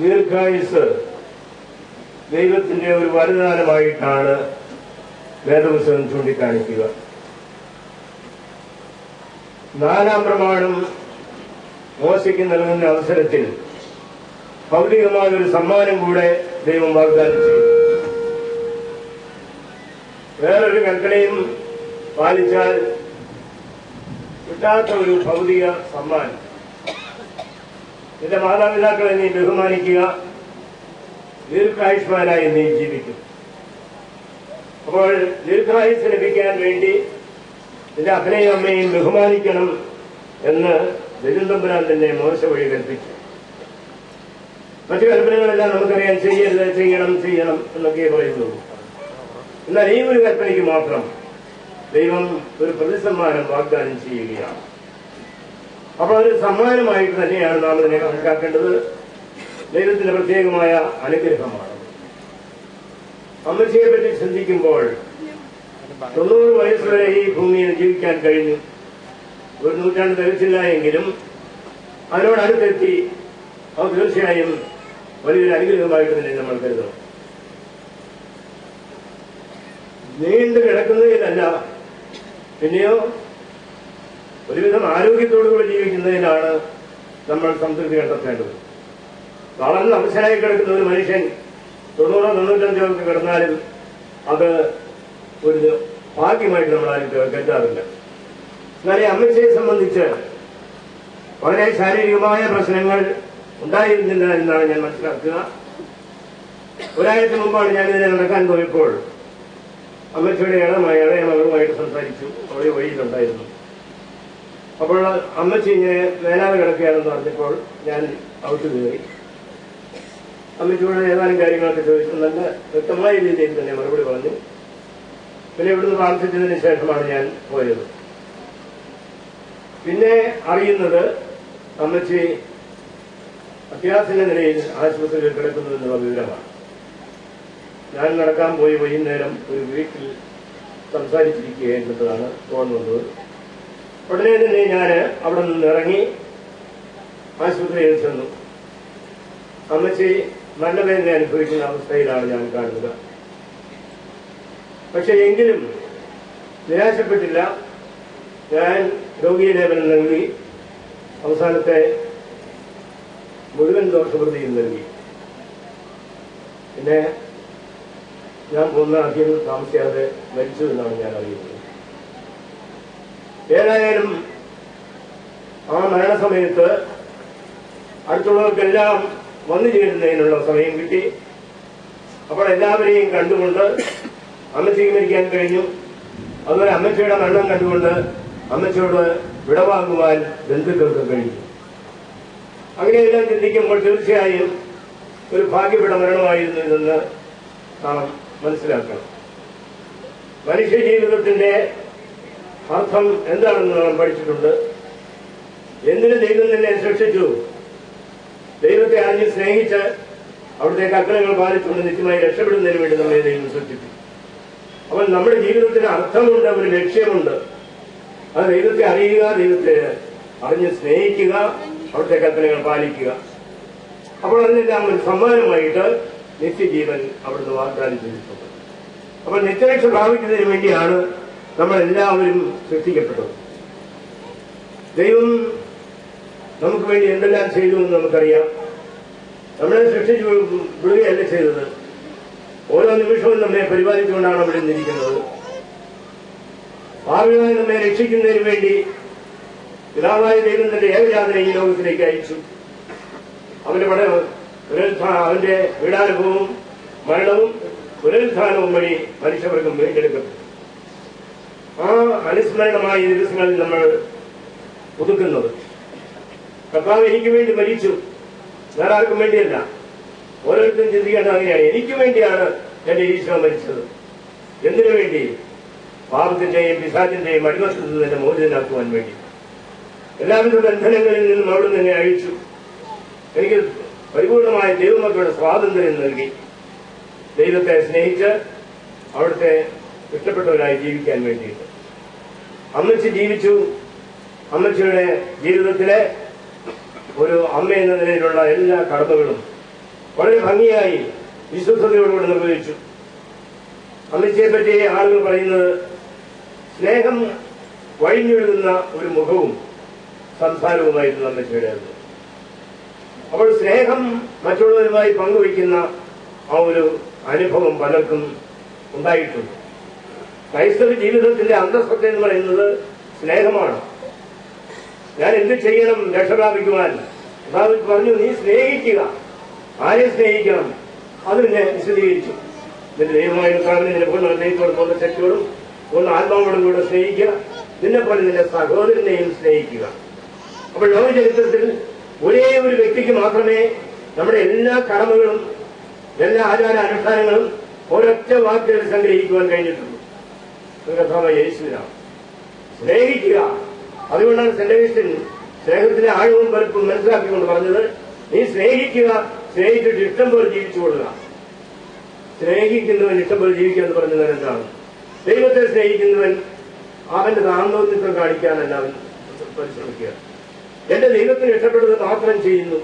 ദീർഘായുസ് ദൈവത്തിന്റെ ഒരു വരദാനമായിട്ടാണ് വേദപുസ്തകം ചൂണ്ടിക്കാണിക്കുക. 4-ാം പ്രമാണം മോശയ്ക്ക് നൽകുന്ന അവസരത്തിൽ ഭൗതികമായ ഒരു സമ്മാനം കൂടെ ദൈവം വാഗ്ദാനം ചെയ്തു. വേറൊരു കൽപ്പനയും പാലിച്ചാൽ കിട്ടാത്ത ഒരു ഭൗതിക സമ്മാനം. നിന്റെ മാതാപിതാക്കളെ നീ ബഹുമാനിക്കുക, ദീർഘായുഷ്മാനായി നീ ജീവിക്കും. അപ്പോൾ ദീർഘായുസ് ലഭിക്കാൻ വേണ്ടി നിന്റെ അപ്പനെയും അമ്മയും ബഹുമാനിക്കണം എന്ന് ദൈവത്തമ്പുരാൻ തന്നെ മോശ വഴി കൽപ്പിച്ചു. മറ്റു കൽപ്പനകളെല്ലാം നമുക്കറിയാം, ചെയ്യരുത്, ചെയ്യണം ചെയ്യണം എന്നൊക്കെ പറയുന്നു. എന്നാൽ ഈ ഒരു കൽപ്പനയ്ക്ക് മാത്രം ദൈവം ഒരു പ്രതിസമ്മാനം വാഗ്ദാനം ചെയ്യുകയാണ്. അപ്പോൾ ഒരു സമ്മാനമായിട്ട് തന്നെയാണ് നാം ഇതിനെ കണക്കാക്കേണ്ടത്. ദൈവത്തിന്റെ പ്രത്യേകമായ അനുഗ്രഹമാണ്. അമ്മച്ചിയെ പറ്റി ചിന്തിക്കുമ്പോൾ 90 വയസ്സ് വരെ ഈ ഭൂമിയിൽ ജീവിക്കാൻ കഴിഞ്ഞു. ഒരു നൂറ്റാണ്ട് തികച്ചില്ല എങ്കിലും അതിനോടടുത്തെത്തി. അത് തീർച്ചയായും വലിയൊരു അനുഗ്രഹമായിട്ട് തന്നെ നമ്മൾ കരുതണം. നീണ്ടു കിടക്കുന്നതിലല്ല, പിന്നെയോ ഒരുവിധം ആരോഗ്യത്തോടുകൂടി ജീവിക്കുന്നതിലാണ് നമ്മൾ സംതൃപ്തി കണ്ടെത്തേണ്ടത്. വളർന്ന് അവശനായി കിടക്കുന്ന ഒരു മനുഷ്യൻ 90-95 കിടന്നാലും അത് ഒരു ഭാഗ്യമായിട്ട് നമ്മളാരും കരുതാറില്ല. എന്നാൽ ഈ അമ്മച്ചിയെ സംബന്ധിച്ച് വളരെ ശാരീരികമായ പ്രശ്നങ്ങൾ ഉണ്ടായിരുന്നില്ല എന്നാണ് ഞാൻ മനസ്സിലാക്കുക. ഒരാഴ്ച മുമ്പാണ് ഞാനിതിനെ നടക്കാൻ പോയപ്പോൾ അമ്മച്ചിയുടെ ഇളയ മകളുമായിട്ട് സംസാരിച്ചു. അവിടെ വഴിയിലുണ്ടായിരുന്നു. അപ്പോൾ അമ്മച്ചി ഇങ്ങനെ വേലാതെ കിടക്കുകയാണെന്ന് പറഞ്ഞപ്പോൾ ഞാൻ ഔട്ട് കയറി അമ്മച്ചിയോട് ഏതാനും കാര്യങ്ങളൊക്കെ ചോദിച്ചു. നല്ല വ്യക്തമായ രീതിയിൽ തന്നെ മറുപടി പറഞ്ഞു. പിന്നെ ഇവിടുന്ന് പ്രാർത്ഥിച്ചതിന് ശേഷമാണ് ഞാൻ പോയത്. പിന്നെ അറിയുന്നത് അമ്മച്ചി അത്യാസന്ന നിലയിൽ ആശുപത്രിയിൽ കിടക്കുന്നു എന്നുള്ള വിവരമാണ്. ഞാൻ നടക്കാൻ പോയി വൈകുന്നേരം ഒരു വീട്ടിൽ സംസാരിച്ചിരിക്കുകയെന്നതാണ് തോന്നുന്നത്. ഉടനെ തന്നെ ഞാൻ അവിടെ നിന്ന് ഇറങ്ങി ആശുപത്രിയിൽ ചെന്നു. അമ്മച്ചി നല്ല വേദന അനുഭവിക്കുന്ന അവസ്ഥയിലാണ് ഞാൻ കാണുന്നത്. പക്ഷെ എങ്കിലും നിരാശപ്പെട്ടില്ല. ഞാൻ രോഗീയ ലേപനം നൽകി. അവസാനത്തെ മുഴുവൻ ദോഷപ്രതിയും നൽകി. പിന്നെ ഞാൻ പോകുന്ന അധികം താമസിയാതെ മരിച്ചു എന്നാണ് ഞാൻ അറിയുന്നത്. ഏതായാലും ആ മരണസമയത്ത് അടുത്തുള്ളവർക്കെല്ലാം വന്നു ചേരുന്നതിനുള്ള സമയം കിട്ടി. അപ്പോൾ എല്ലാവരെയും കണ്ടുകൊണ്ട് അമ്മച്ചിക്ക് മരിക്കാൻ കഴിഞ്ഞു. അതുപോലെ അമ്മച്ചിയുടെ മരണം കണ്ടുകൊണ്ട് അമ്മച്ചിയോട് വിടവാങ്ങുവാൻ ബന്ധുക്കൾക്ക് കഴിഞ്ഞു. അങ്ങനെയെല്ലാം ചിന്തിക്കുമ്പോൾ തീർച്ചയായും ഒരു ഭാഗ്യപ്പെട്ട മരണമായിരുന്നു ഇതെന്ന് നാം മനസ്സിലാക്കണം. മനുഷ്യ ജീവിതത്തിന്റെ അർത്ഥം എന്താണെന്ന് നാം പഠിച്ചിട്ടുണ്ട്. എന്തിന് ദൈവം തന്നെ സൃഷ്ടിച്ചു? ദൈവത്തെ അറിഞ്ഞ് സ്നേഹിച്ച് അവിടുത്തെ കൽപ്പനകൾ പാലിച്ചുകൊണ്ട് നിത്യമായി രക്ഷപ്പെടുന്നതിന് വേണ്ടി നമ്മെ ദൈവം സൃഷ്ടിച്ചു. അപ്പോൾ നമ്മുടെ ജീവിതത്തിന് അർത്ഥമുണ്ട്, ഒരു ലക്ഷ്യമുണ്ട്. അത് ദൈവത്തെ അറിയുക, ദൈവത്തെ അറിഞ്ഞ് സ്നേഹിക്കുക, അവിടുത്തെ കൽപ്പനകൾ പാലിക്കുക. അപ്പോൾ അതിനെല്ലാം ഒരു സമ്മാനമായിട്ട് നിത്യജീവൻ അവിടുന്ന് വാഗ്ദാനം ചെയ്തിട്ടുണ്ട്. അപ്പോൾ നിത്യരക്ഷ പ്രാപിക്കുന്നതിന് വേണ്ടിയാണ് നമ്മളെല്ലാവരും സൃഷ്ടിക്കപ്പെട്ടത്. ദൈവം നമുക്ക് വേണ്ടി എന്തെല്ലാം ചെയ്തു എന്ന് നമുക്കറിയാം. നമ്മളെ സൃഷ്ടിച്ചു വിടുകയല്ല ചെയ്തത്. ഓരോ നിമിഷവും നമ്മെ പരിപാലിച്ചുകൊണ്ടാണ് അവിടെ നിന്നിരിക്കുന്നത്. ഭാവിയായി നമ്മെ രക്ഷിക്കുന്നതിന് വേണ്ടി പിതാവായ ദൈവം തന്റെ ഏകജാതനെ ഈ ലോകത്തിലേക്ക് അയച്ചു. അവന്റെ പീഡാനുഭവവും മരണവും പുനരുത്ഥാനവും വഴി മനുഷ്യവർഗം വീണ്ടെടുക്കപ്പെട്ടു. ആ അനുസ്മരണമായ ഈ ദിവസങ്ങളിൽ നമ്മൾ പുതുക്കുന്നത് കർത്താവ് എനിക്ക് വേണ്ടി മരിച്ചു, വേറെ ആർക്കും വേണ്ടിയല്ല. ഓരോരുത്തരും ചിന്തിക്കേണ്ടത് അങ്ങനെയാണ്. എനിക്ക് വേണ്ടിയാണ് എന്റെ ഈശോ മരിച്ചത്. എന്തിനു വേണ്ടി? പാപത്തിന്റെയും പിശാചിന്റെയും അടിമത്തിൽ നിന്ന് എന്നെ മോചിതനാക്കുവാൻ വേണ്ടി. എല്ലാവിധ ബന്ധനങ്ങളിൽ നിന്നും അവിടെ നിന്ന് അഴിച്ചു. എനിക്ക് പരിപൂർണമായ ദൈവമക്കളുടെ സ്വാതന്ത്ര്യം നൽകി. ദൈവത്തെ സ്നേഹിച്ച് അവിടുത്തെ ഇഷ്ടപ്പെട്ടവരായി ജീവിക്കാൻ വേണ്ടിയിട്ട് അമ്മച്ചി ജീവിച്ചു. അമ്മച്ചിയുടെ ജീവിതത്തിലെ ഒരു അമ്മ എന്ന നിലയിലുള്ള എല്ലാ കടമകളും വളരെ ഭംഗിയായി വിശ്വസ്തയോടുകൂടി നിർവഹിച്ചു. അമ്മച്ചിയെ പറ്റി ആളുകൾ പറയുന്നത് സ്നേഹം വഴിഞ്ഞൊഴുകുന്ന ഒരു മുഖവും സംസാരവുമായിരുന്നു അമ്മച്ചിയുടേത്. അപ്പോൾ സ്നേഹം മറ്റുള്ളവരുമായി പങ്കുവയ്ക്കുന്ന ആ ഒരു അനുഭവം പലർക്കും ഉണ്ടായിട്ടുണ്ട്. ക്രൈസ്തവ ജീവിതത്തിന്റെ അന്തസ്സത്ത എന്ന് പറയുന്നത് സ്നേഹമാണ്. ഞാൻ എന്ത് ചെയ്യണം രക്ഷ പ്രാപിക്കുവാൻ? കർത്താവ് പറഞ്ഞു, നീ സ്നേഹിക്കുക. ആരെ സ്നേഹിക്കണം? അത് പിന്നെ വിശദീകരിച്ചു. നിന്റെ ദൈവമായ കർത്താവിനെ നിന്റെ പൂർണ്ണ ഹൃദയത്തോടും പൂർണ്ണ ശക്തിയോടും പൂർണ്ണ ആത്മാവോടും കൂടെ സ്നേഹിക്കുക. നിന്നെപ്പോലെ നിന്റെ സഹോദരനെയും സ്നേഹിക്കുക. അപ്പോൾ ലോക ചരിത്രത്തിൽ ഒരേ ഒരു വ്യക്തിക്ക് മാത്രമേ നമ്മുടെ എല്ലാ കടമകളും എല്ലാ ആചാര അനുഷ്ഠാനങ്ങളും ഒരൊറ്റ വാക്കിൽ സംഗ്രഹിക്കുവാൻ കഴിഞ്ഞിട്ടുള്ളൂ. കർത്താവായ യേശുവിനാണ്. സ്നേഹിക്കുക. അതുകൊണ്ടാണ് സെന്റ് അഗസ്റ്റിൻ സ്നേഹത്തിന്റെ ആഴവും വലുപ്പവും മനസ്സിലാക്കിക്കൊണ്ട് പറഞ്ഞത്, നീ സ്നേഹിക്കുക, സ്നേഹിച്ചിട്ട് ഇഷ്ടം പോലെ ജീവിച്ചുകൊള്ളുക. സ്നേഹിക്കുന്നവൻ ഇഷ്ടം പോലെ ജീവിക്കുക എന്ന് പറഞ്ഞത് എന്താണ്? ദൈവത്തെ സ്നേഹിക്കുന്നവൻ അവന്റെ താന്തോന്നിത്വം കാണിക്കാനല്ല അവൻ പരിശ്രമിക്കുക. എന്റെ ദൈവത്തിന് ഇഷ്ടപ്പെട്ടത് മാത്രം ചെയ്യുന്നു,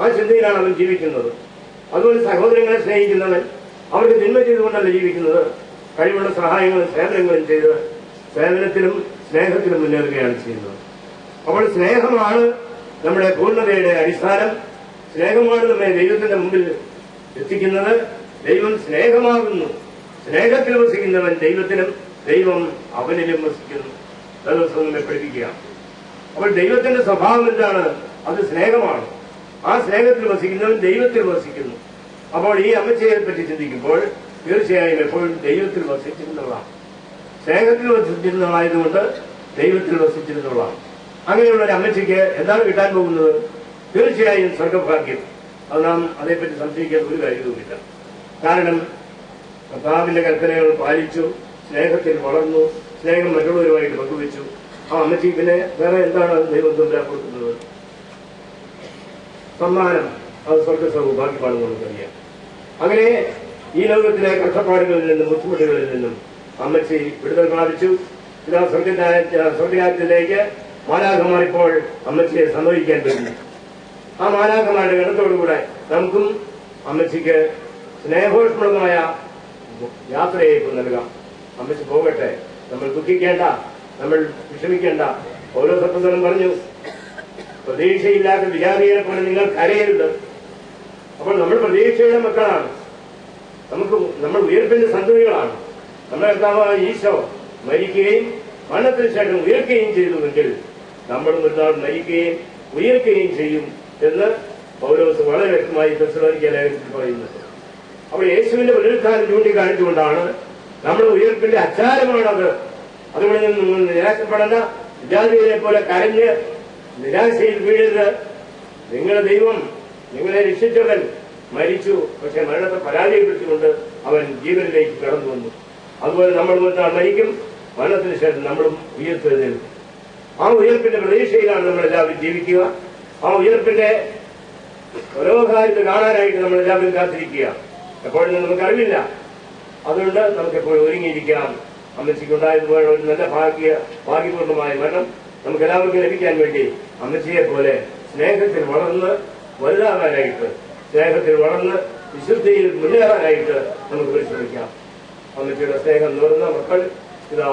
ആ ചിന്തയിലാണ് അവൻ ജീവിക്കുന്നത്. അതുപോലെ സഹോദരങ്ങളെ സ്നേഹിക്കുന്നവൻ അവർക്ക് തിന്മ ചെയ്തുകൊണ്ടല്ല ജീവിക്കുന്നത്, കഴിവുള്ള സഹായങ്ങളും സേവനങ്ങളും ചെയ്ത് സേവനത്തിലും സ്നേഹത്തിലും മുന്നേറുകയാണ് ചെയ്യുന്നത്. അപ്പോൾ സ്നേഹമാണ് നമ്മുടെ പൂർണ്ണതയുടെ അടിസ്ഥാനം. സ്നേഹമാണ് നമ്മെ ദൈവത്തിന്റെ മുമ്പിൽ എത്തിക്കുന്നത്. ദൈവം സ്നേഹമാകുന്നു. സ്നേഹത്തിൽ വസിക്കുന്നവൻ ദൈവത്തിലും ദൈവം അവനിലും വസിക്കുന്നു. ദിവസം നമ്മെ പഠിപ്പിക്കുക. അപ്പോൾ ദൈവത്തിന്റെ സ്വഭാവം എന്താണ്? അത് സ്നേഹമാണ്. ആ സ്നേഹത്തിൽ വസിക്കുന്നവൻ ദൈവത്തിൽ വസിക്കുന്നു. അപ്പോൾ ഈ അമ്മച്ചിയെ പറ്റി ചിന്തിക്കുമ്പോൾ തീർച്ചയായും എപ്പോഴും ദൈവത്തിൽ വസിച്ചിരുന്നതാണ്. സ്നേഹത്തിൽ വസിച്ചിരുന്നതായതുകൊണ്ട് ദൈവത്തിൽ വസിച്ചിരുന്നതാണ്. അങ്ങനെയുള്ള ഒരു അമ്മച്ചിക്ക് എന്താണ് കിട്ടാൻ പോകുന്നത്? തീർച്ചയായും സ്വർഗഭാഗ്യം. അത് നാം അതേപ്പറ്റി സംശയിക്കാൻ ഒരു കാര്യവുമില്ല. കാരണം കർത്താവിന്റെ കൽപ്പനകൾ പാലിച്ചു, സ്നേഹത്തിൽ വളർന്നു, സ്നേഹം മറ്റുള്ളവരുമായിട്ട് പങ്കുവെച്ചു. ആ അമ്മച്ചി പിന്നെ വേറെ എന്താണ് ദൈവം തമ്പുരാൻ കൊടുക്കുന്നത്? സമ്മാനം. അത് സ്വർഗ സൗഭാഗ്യമാണെന്ന് നമുക്കറിയാം. അങ്ങനെ ഈ ലോകത്തിലെ കഷ്ടപ്പാടുകളിൽ നിന്നും ബുദ്ധിമുട്ടുകളിൽ നിന്നും അമ്മച്ചി വിടുതൽ പ്രാപിച്ചു. ഇതാ സ്വർഗരാജ്യത്തിലേക്ക് മാലാഖമാർ ഇപ്പോൾ അമ്മച്ചിയെ സമ്മതിക്കാൻ പറ്റുന്നു. ആ മാലാഖമാരുടെ ഗണത്തോടുകൂടെ നമുക്കും അമ്മച്ചിക്ക് സ്നേഹോഷ്മളമായ യാത്രയേക്ക് നൽകാം. അമ്മച്ചി പോകട്ടെ. നമ്മൾ ദുഃഖിക്കേണ്ട, നമ്മൾ വിഷമിക്കേണ്ട. ഓരോ സത്വം പറഞ്ഞു, പ്രതീക്ഷയില്ലാത്ത വിചാരിയെ പോലെ നിങ്ങൾ കരയരുത്. അപ്പോൾ നമ്മൾ പ്രതീക്ഷയുടെ മക്കളാണ്. നമ്മൾ ഉയർപ്പിന്റെ സന്തതികളാണ്. നമ്മുടെ കർത്താവായ ഈശോ മരിക്കുകയും മരണത്തിന് ശേഷം ഉയർക്കുകയും ചെയ്തുവെങ്കിൽ നമ്മളും ഒരു നാൾ മരിക്കുകയും ഉയർക്കുകയും ചെയ്യും എന്ന് പൗലോസ് വളരെ വ്യക്തമായി തെസ്സലോനിക്ക ലേഖനത്തിൽ പറയുന്നത്. അപ്പോൾ യേശുവിന്റെ പുനരുത്ഥാനം ചൂണ്ടിക്കാണിച്ചുകൊണ്ടാണ് നമ്മുടെ ഉയർപ്പിന്റെ അച്ചാരമാണത്. അതുകൊണ്ട് നിങ്ങൾ നിരാശപ്പെടേണ്ട. വിജാതിയെ പോലെ കരഞ്ഞ് നിരാശയിൽ വീഴരുത്. നിങ്ങളുടെ ദൈവം, നിങ്ങളെ രക്ഷിച്ചവൻ മരിച്ചു, പക്ഷെ മരണത്തെ പരാജയപ്പെടുത്തിക്കൊണ്ട് അവൻ ജീവനിലേക്ക് കടന്നു വന്നു. അതുപോലെ നമ്മൾ മരിക്കും, മരണത്തിന് ശേഷം നമ്മളും ഉയർത്തെഴുന്നേൽക്കും. ആ ഉയർപ്പിന്റെ പ്രതീക്ഷയിലാണ് നമ്മളെല്ലാവരും ജീവിക്കുക. ആ ഉയർപ്പിന്റെ മനോഹാരിത കാണാനായിട്ട് നമ്മളെല്ലാവരും കാത്തിരിക്കുക. എപ്പോഴും നമുക്കറിവില്ല. അതുകൊണ്ട് നമുക്കെപ്പോഴും ഒരുങ്ങിയിരിക്കാം. അമ്മച്ചിക്കുണ്ടായതുപോലെ ഒരു നല്ല ഭാഗ്യപൂർണ്ണമായ മരണം നമുക്കെല്ലാവർക്കും ലഭിക്കാൻ വേണ്ടി അമ്മച്ചിയെ പോലെ സ്നേഹത്തിൽ വളർന്ന് വലുതാകാനായിട്ട്, സ്നേഹത്തിൽ വളർന്ന് വിശുദ്ധിയിൽ മുന്നേറാനായിട്ട് നമുക്ക് പരിശ്രമിക്കാം. അമ്മച്ചിയുടെ സ്നേഹം നിറഞ്ഞ മക്കൾ ഇതാ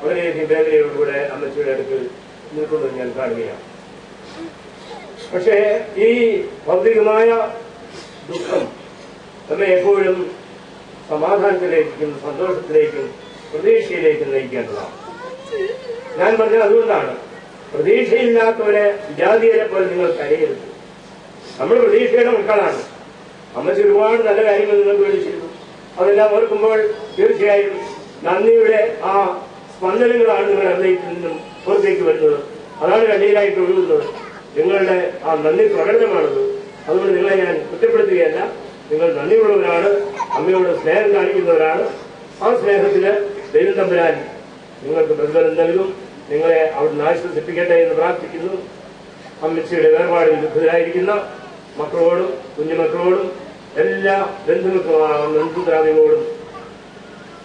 വളരെയധികം വേദനയോടുകൂടെ അമ്മച്ചിയുടെ അടുക്കൽ നിൽക്കുന്നത് ഞാൻ കാണുകയാണ്. പക്ഷേ ഈ ഭൗതികമായ ദുഃഖം നമ്മെ എപ്പോഴും സമാധാനത്തിലേക്കും സന്തോഷത്തിലേക്കും പ്രതീക്ഷയിലേക്കും നയിക്കേണ്ടതാണ്. ഞാൻ പറഞ്ഞത് അതുകൊണ്ടാണ്, പ്രതീക്ഷയില്ലാത്തവരെ വിജാതിയെ പോലെ നിങ്ങൾ കരയരുത്. നമ്മൾ പ്രതീക്ഷയുടെ മക്കളാണ്. അമ്മച്ചി ഒരുപാട് നല്ല കാര്യങ്ങൾ നിങ്ങൾക്ക് വിളിച്ചിരുന്നു. അതെല്ലാം ഓർക്കുമ്പോൾ തീർച്ചയായും നന്ദിയുടെ ആ സ്പന്ദനങ്ങളാണ് നിങ്ങളുടെ ഹൃദയത്തിൽ നിന്നും പുറത്തേക്ക് വരുന്നത്. അതാണ് കണ്ണീരായിട്ട് ഒഴുകുന്നത്. നിങ്ങളുടെ ആ നന്ദി പ്രകടനമാണത്. അതുകൊണ്ട് നിങ്ങളെ ഞാൻ കുറ്റപ്പെടുത്തുകയല്ല. നിങ്ങൾ നന്ദിയുള്ളവരാണ്, അമ്മയോട് സ്നേഹം കാണിക്കുന്നവരാണ്. ആ സ്നേഹത്തിന് ദൈവം തമ്പുരാൻ നിങ്ങൾക്ക് പ്രതിഫലം നൽകും. നിങ്ങളെ അവിടുന്ന് ആശ്വസിപ്പിക്കട്ടെ എന്ന് പ്രാർത്ഥിക്കുന്നു. അമ്മച്ചിയുടെ വേർപാടിൽ ദുഃഖിതരായിരിക്കുന്ന മക്കളോടും കുഞ്ഞുമക്കളോടും എല്ലാ ബന്ധുമിത്രാദികളോടും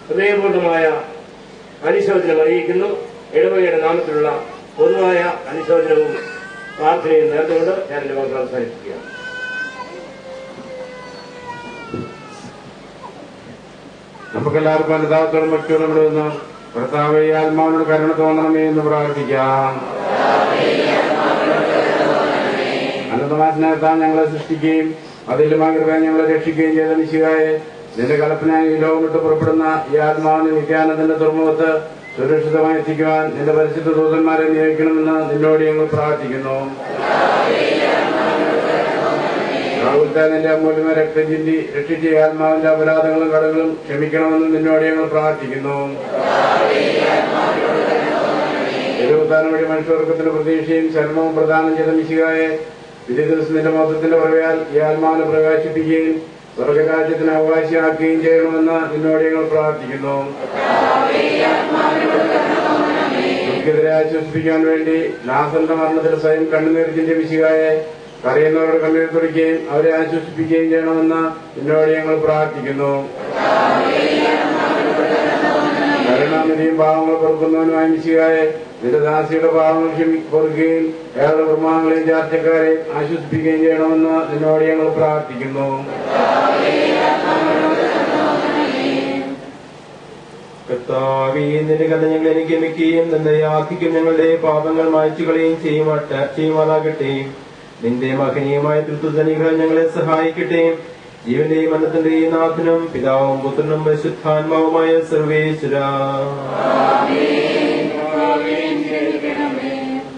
ഹൃദയപൂർണ്ണമായ അനുശോചനം അറിയിക്കുന്നു. ഇടവകയുടെ നാമത്തിലുള്ള പൊതുവായ അനുശോചനവും പ്രാർത്ഥനയും നേർന്നുകൊണ്ട് ഞാൻ എന്റെ വാക്കുകൾ അവസാനിപ്പിക്കുകയാണ്. നമുക്കെല്ലാവർക്കും അനുതാപത്തോടും ഭക്തിയോടും ഇവിടെ നിന്ന് കർത്താവേ ആത്മാവിനോട് കരുണ തോന്നണമേ എന്ന് പ്രാർത്ഥിക്കാം. അനന്തമായ സ്നേഹത്താൽ ഞങ്ങളെ സൃഷ്ടിക്കുകയും അതിലുമായ കൃപയെ ഞങ്ങളെ രക്ഷിക്കുകയും ചെയ്ത മിശിഹായെ, നിന്റെ കൽപ്പനയായി ഈ ലോകം വിട്ട് പുറപ്പെടുന്ന ഈ ആത്മാവിനെ നിത്യാനന്ദന്റെ തുറമുഖത്ത് സുരക്ഷിതമായി എത്തിക്കുവാൻ നിന്റെ പരിശുദ്ധ ദൂതന്മാരെ നിയോഗിക്കണമെന്ന് നിന്നോട് ഞങ്ങൾ പ്രാർത്ഥിക്കുന്നു. രാഹുൽത്താൻ നിന്റെ അമൂല്യമായ രക്തം ചിന്തി രക്ഷിച്ച ആത്മാവിന്റെ അപരാധങ്ങളും കടകളും ക്ഷമിക്കണമെന്ന് നിന്നോട് ഞങ്ങൾ പ്രാർത്ഥിക്കുന്നു. എഴുപത്താനം വഴി മനുഷ്യവർഗത്തിന്റെ പ്രതീക്ഷയും ശരണവും പ്രദാനം ചെയ്ത മിശിഹായെ, വിധി ദിവസം നിന്റെ മൊത്തത്തിന്റെ പ്രവയാൽ ഈ ആത്മാവിനെ പ്രകാശിപ്പിക്കുകയും സ്വർഗരാജ്യത്തിന് അവകാശിയാക്കുകയും ചെയ്യണമെന്ന് നിന്നോട് ഞങ്ങൾ പ്രാർത്ഥിക്കുന്നു. ദുഃഖിതരെ ആശ്വസിപ്പിക്കാൻ വേണ്ടി ലാസന്റെ മരണത്തിൽ സ്വയം കണ്ണുനീർ ചിന്തിയ മിശിഹായെ, കരയുന്നവരുടെ കണ്ണീർ തുറയ്ക്കുകയും അവരെ ആശ്വസിപ്പിക്കുകയും ചെയ്യണമെന്ന് നിന്നോട് ഞങ്ങൾ പ്രാർത്ഥിക്കുന്നു. കരുണാനിധിയും പാവങ്ങൾ പൊറുക്കുന്നവനുമായ മിശിഹായെ, നിന്റെ ദാസിയുടെ പാവങ്ങൾ പൊറുക്കുകയും ഏറെ കുർബാനകളെയും ചാർച്ചക്കാരെ ആശ്വസിപ്പിക്കുകയും ചെയ്യണമെന്ന് നിന്നോട് ഞങ്ങൾ പ്രാർത്ഥിക്കുന്നു. കർത്താവേ, നിന്റെ കഥ ഞങ്ങളെ അനുഗമിക്കുകയും നിന്റെ യാധിക്കും ഞങ്ങളുടെ പാപങ്ങൾ മായ്ച്ചു കളയുകയും ചെയ്യുമാറാകട്ടെ. നിന്റെ മഹനീയമായ തൃത്വനിഗ്രഹം ഞങ്ങളെ സഹായിക്കട്ടെ. ജീവന്റെയും മരണത്തിന്റെയും നാഥനും പിതാവും പുത്രനും പരിശുദ്ധാത്മാവുമായ സർവേശ്വര.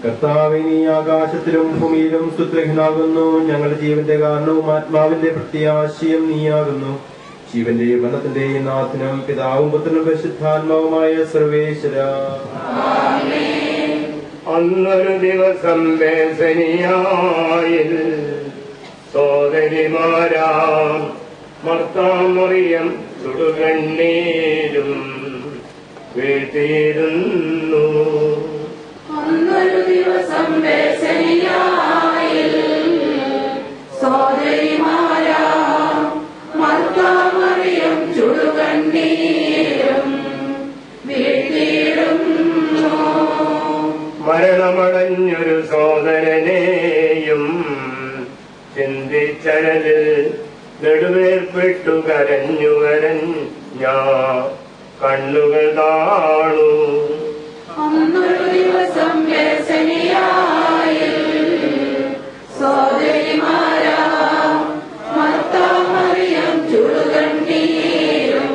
കർത്താവേ, നീ ആകാശത്തിലും ഭൂമിയിലും സ്തുത്യർഹനാകുന്നു. ഞങ്ങളുടെ ജീവന്റെ കാരണവും ആത്മാവിന്റെ പ്രത്യാശയും നീയാകുന്നു. ജീവന്റെയും മരണത്തിന്റെയും നാഥനും പിതാവും പുത്രനും പരിശുദ്ധാത്മാവുമായ സർവേശ്വര. അന്നൊരു ദിവസം ബേസനിയായിൽ സോദരിമാരാം മർത്താം മറിയം ചുടുകണ്ണീരും വീഴ്ത്തിയിരുന്നു. അന്നൊരു ദിവസം ബേസനിയായിൽ സോദരിമാരാം മർത്താം മറിയം ചുടുകണ്ണീരും വീഴ്ത്തിയിരുന്നു. മരണമടഞ്ഞൊരു സോദരനെയും ചിന്തിച്ചഴലിൽ നെടുവേർപ്പെട്ടു കരഞ്ഞുകരഞ്ഞാ കണ്ണുകൾ താണു. അന്നൊരു ദിവസം ബേസനിയായിൽ സോദരിമാരാം മർത്താം മറിയം ചുടുകണ്ണീരും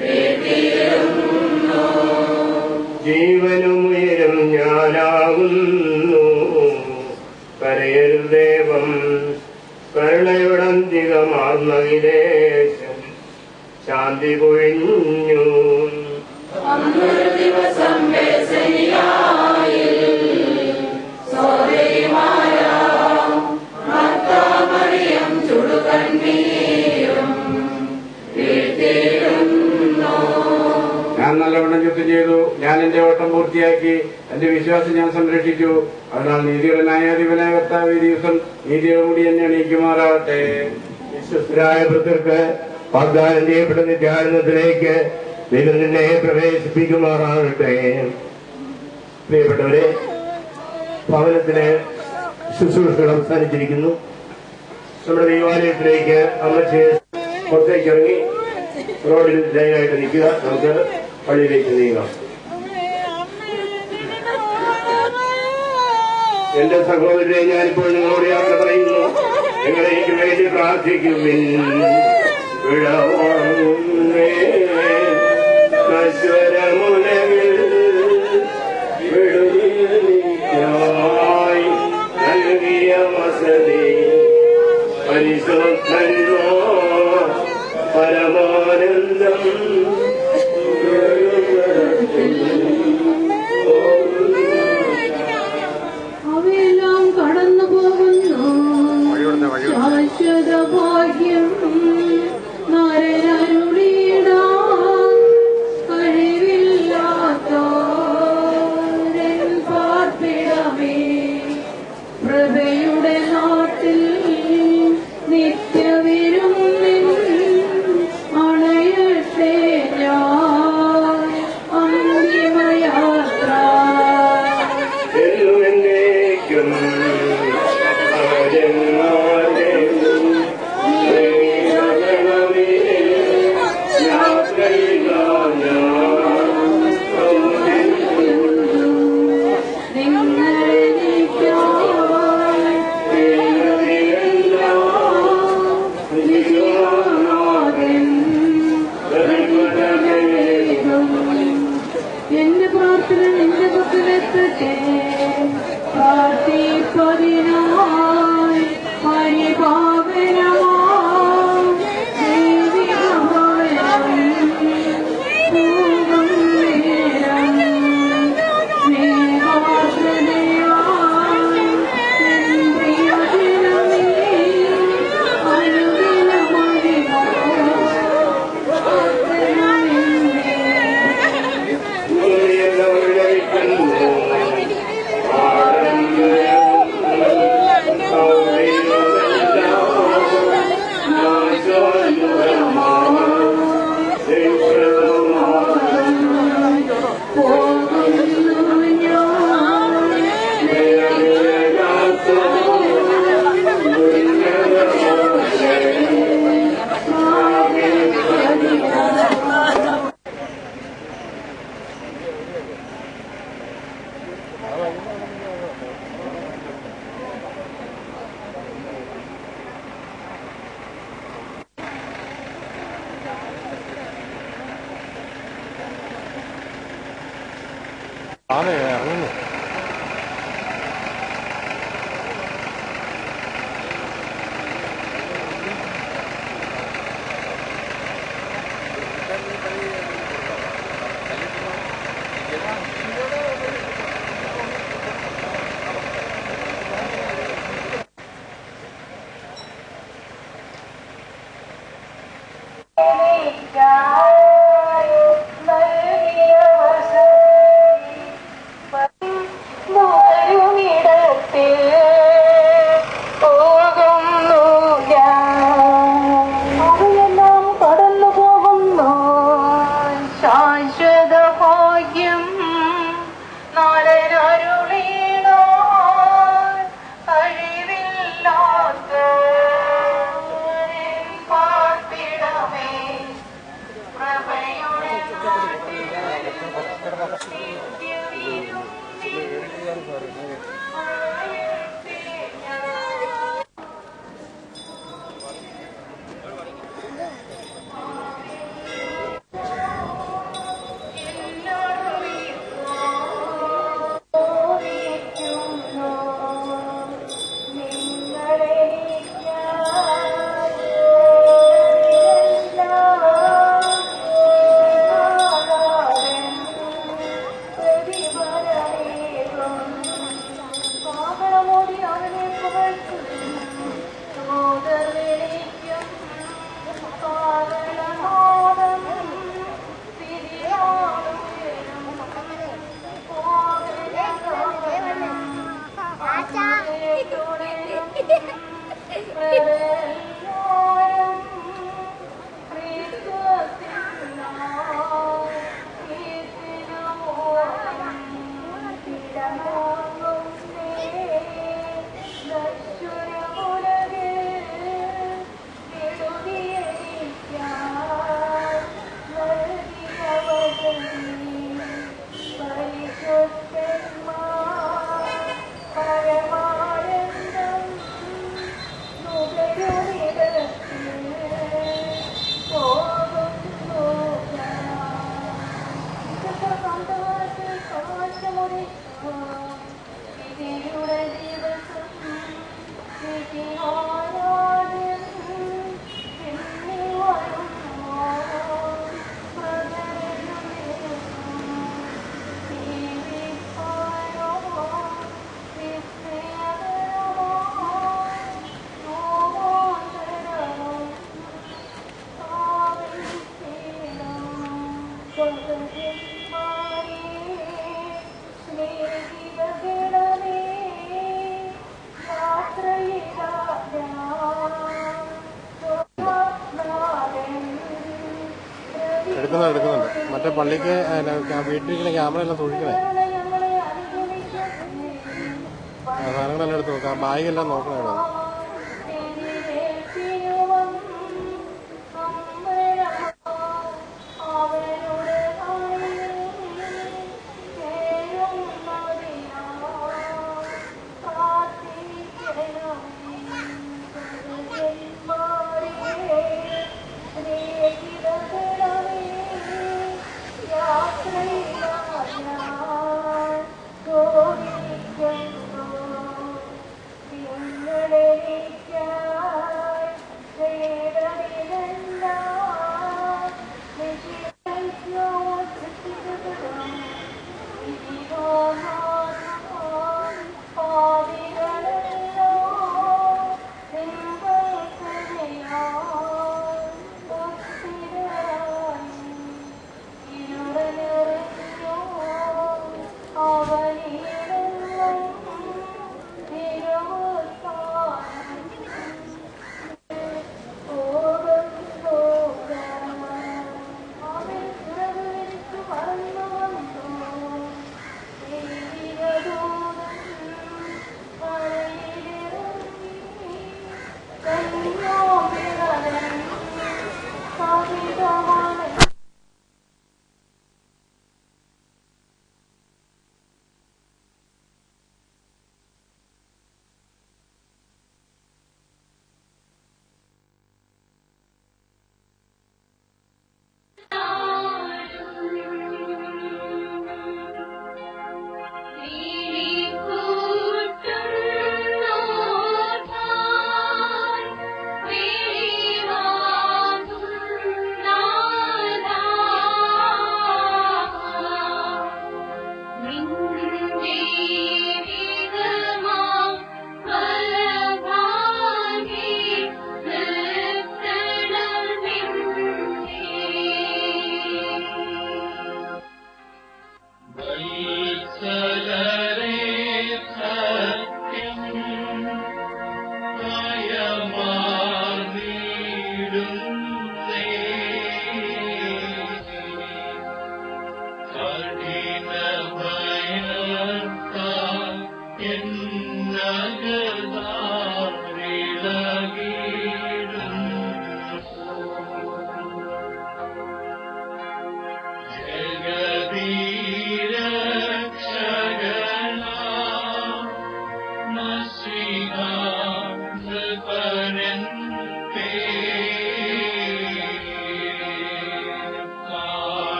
വീഴ്ത്തിയിരുന്നു. ജീവനും ഉയരും ഞാനാകുന്നു, കരയരുദേവം കരുണയുടന്തികമാർന്ന വിദേശം ശാന്തി പൊഴിഞ്ഞു. അന്നൊരു ദിവസം ബേസനിയായിൽ സോദരിമാരാം മർത്താം മറിയം ചുടുകണ്ണീരും വീഴ്ത്തിയിരുന്നു. ഞാൻ നല്ലവണ്ണം യുദ്ധം ചെയ്തു, ഞാൻ എന്റെ ഓട്ടം പൂർത്തിയാക്കി, എന്റെ വിശ്വാസം ഞാൻ സംരക്ഷിച്ചു. അതിനാൽ നീതിയുടെ ന്യായാധിപനായ കർത്താവ് ഈ ദിവസം നീതിയുടെ കൂടി എന്നെ എണീക്കുമാറാകട്ടെ. വിശ്വസ്തരായ ഭൃത്യർക്ക് വാഗ്ദാനം ചെയ്യപ്പെട്ട നിത്യാനന്ദത്തിലേക്ക് ദൈവം നിന്നെ പ്രവേശിപ്പിക്കുമാറാകട്ടെ. പ്രിയപ്പെട്ടവരെ, ഭവനത്തിന് ശുശ്രൂഷകൾ അവസാനിച്ചിരിക്കുന്നു. നമ്മുടെ ദൈവാലയത്തിലേക്ക് അമ്മച്ചി പുറത്തേക്ക് ഇറങ്ങി റോഡിൽ ലൈനായിട്ട് നിൽക്കുക. നമുക്ക് പള്ളിയിലേക്ക് നീങ്ങാം. എന്റെ സഹോദരനെ, ഞാനിപ്പോൾ നിങ്ങളോട് യാത്ര പറയുന്നു. നിങ്ങൾ എനിക്ക് വേണ്ടി പ്രാർത്ഥിക്കുവിൻ. നശ്വരമുലകിൽ വിടുതലായി നൽകിയ വസതി പരിശോധനോ പരമാനന്ദം. അവയെല്ലാം കടന്നു പോകുന്നു. ശാശ്വത ഭാഗ്യം നരനരുളിയിടാൻ കഴിവില്ലാത്തോരൻ പാർപ്പിടമേ. പ്രഭയുടെ നാട്ടിൽ നിത്യവിരുന്നിൽ അണയട്ടെ ഞാൻ അന്തിമയാത്ര. എന്നേക്കും എന്റെ പ്രാർത്ഥന നിന്റെ പക്കലെത്തട്ടെ. പ്രാർത്ഥിപ്പതിനായി പരിപാവനമാം ദൈവികഭവനം പൂർവം നേരം സ്നേഹാർദ്രതയായി എൻ പ്രിയജനമേ അനുദിനമറിവോ ും ഇറങ്ങുന്നു. എടുക്കുന്നുണ്ട്. മറ്റേ പള്ളിക്ക് വീട്ടിലിരിക്കുന്ന ക്യാമറ എല്ലാം സൂക്ഷിക്കണേ. സാധനങ്ങളെല്ലാം എടുത്ത് നോക്കാം. ബാഗെല്ലാം നോക്കണേ.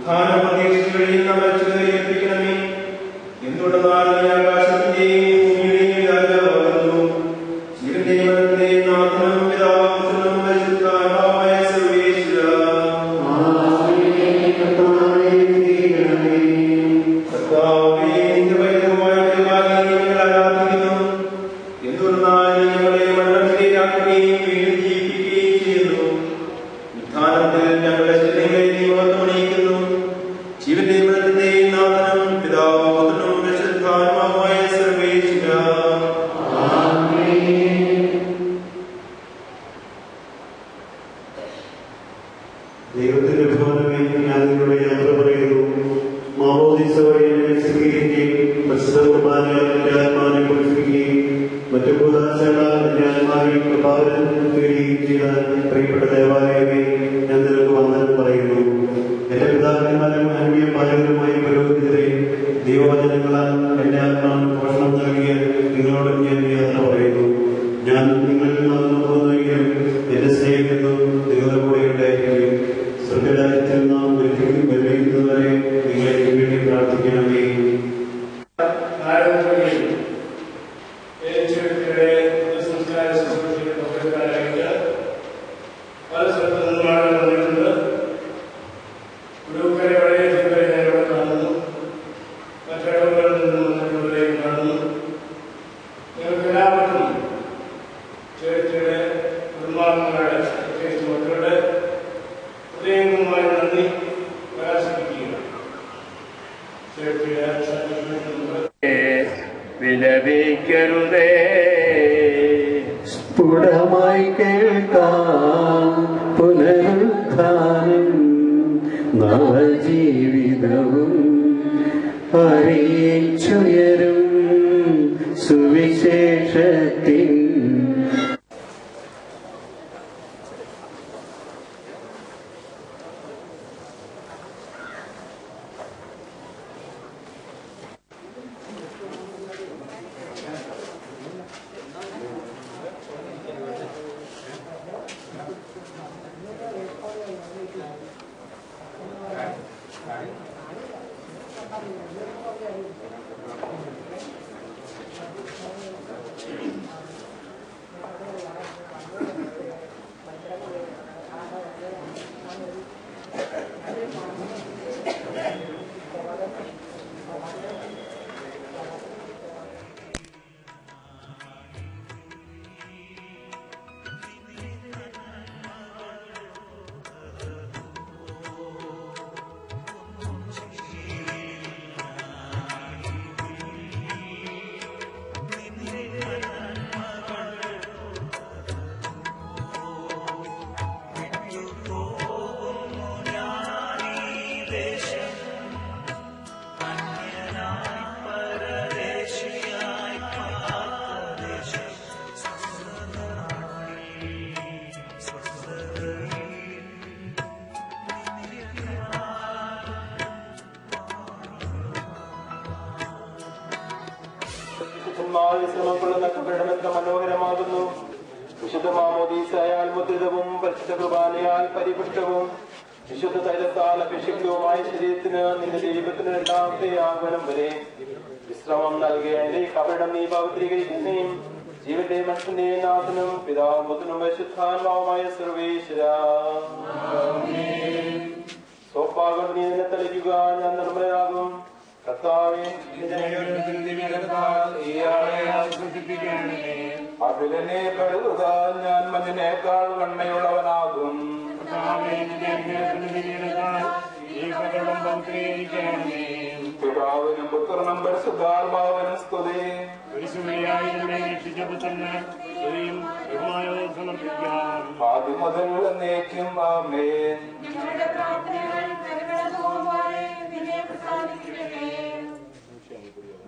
ഉത്ഥാനപ്രതീക്ഷകളിൽ നമ്മൾ ഏൽപ്പിക്കണമേ. എന്തുകൊണ്ടെന്നാൽ നീ ആകാശത്തിന്റെയും ഭൂമിയുടെയും രാജാവാകുന്നു. ജീവന്റെയും മരണത്തിന്റെയും നാഥനും പിതാവും പരിശുദ്ധാത്മാവുമായ സർവ്വേശ്വരാ. കർത്താവേ, നിന്റെ പൈതൃകമായ പരിപാലനം ഞങ്ങൾ ആരാധിക്കുന്നു. എന്തുകൊണ്ടെന്നാൽ നീ ഞങ്ങളെ മരണത്തിലേക്കാക്കുകയും വീണ്ടും ജീവിപ്പിക്കുകയും ചെയ്യുന്നു. ഉത്ഥാനത്തിൽ ഞങ്ങളുടെ ശരീരങ്ങളെ നീ മഹത്വമണിയിക്കുന്നു. ജീവന്റെയും മരണത്തിന്റെയും നാഥനും പിതാവും പുത്രനും പരിശുദ്ധാത്മാവുമായ സർവ്വേശ്വരാ. ദൈവത്തിന്റെ ഭവനമേ, ഞാൻ നിങ്ങളുടെ യാത്ര പറയുന്നു. മാമോദീസ വഴി എന്നെ സ്വീകരിക്കുകയും പരിശുദ്ധ കുർബാനയാൽ എന്റെ ആത്മാവിനെ കുളിപ്പിക്കുകയും മറ്റു കൂതാശകളാൽ എന്റെ ആത്മാവിൽ പ്രഭാവനം നേടുകയും ചെയ്ത പ്രിയപ്പെട്ട ദേവാലയമേ, ഞാൻ നിനക്ക് വന്ദനം പറയുന്നു. എന്റെ പിതാക്കന്മാരും ആത്മീയ പാലകരുമായി പുരോഹിതരെ ദൈവവചനങ്ങളാൽ എന്റെ ആത്മാവിന് പോഷണം നൽകിയ നിങ്ങളോടും ഞാൻ യാത്ര പറയുന്നു. ഞാൻ നിങ്ങളിൽ നടന്നു പോകുന്നെങ്കിലും എന്റെ സ്നേഹിക്കുന്നു നിങ്ങളുടെ കൂടെ ഉണ്ടായിരിക്കും. സ്വർഗരാജ്യത്തിൽ നാം വെല്ലുന്നതുവരെ നിങ്ങളെ വേണ്ടി പ്രാർത്ഥിക്കണമേ. സംസ്കാര ശുശ്രൂഷയുടെ പല സ്ഥലത്തു നിന്നുമാണ് വന്നിട്ടുണ്ട്. ഉടുക്കരെ വഴി ഇതുവരെ ഞാനിവിടെ കാണുന്നു. മറ്റിടങ്ങളിൽ നിന്നും വന്നിട്ടുള്ളവരെയും കാണുന്നു. നിങ്ങൾക്ക് എല്ലാവർക്കും ചേർച്ചയുടെ കുടുംബാംഗങ്ങളുടെ പ്രത്യേകിച്ച് മക്കളുടെ ഹൃദയംഗമായ നന്ദി പ്രകാശിപ്പിക്കുക. വിലപിക്കരുതേ, സ്ഫുടമായി കേൾക്കാം പുനരുത്ഥാനം, നവജീവിതവും അറിയിച്ചുയരും സുവിശേഷത്തിൻ മനോഹരമാകുന്നു. വിശുദ്ധ മാമോദീസയാൽ മുദ്രിതവും പരിശുദ്ധ കുർബാനയാൽ പരിപുഷ്ടവും വിശുദ്ധ തൈലത്താൽ അഭിഷിക്തവുമായ ശരീരത്തിന് നിന്റെ ദൈവത്തിന് രണ്ടാമത്തെ ആഹ്വാനം വരെ വിശ്രമം നൽകിയ എന്റെ കപടം നീ പവിത്രീകരിക്കുകയും ജീവന്റെ മനുഷ്യന്റെ നാഥനും പിതാവും പുത്രനും പരിശുദ്ധാത്മാവുമായ സർവ്വേശ്വരാ. സോപ്പാകൊണ്ട് നീ നിന്നെ തളിക്കുക, ഞാൻ നിർമ്മലനാകും. കർത്താവേ, അഭിലനെ കഴുകുക, ഞാൻ മഞ്ഞിനേക്കാൾ കണ്ണയുള്ളവനാകും. പിതാവിനും പുത്രനും പരിശുദ്ധാത്മാവിനും സ്തുതി. ആദ്യം മുതൽ എന്നേക്കും ആമേൻ.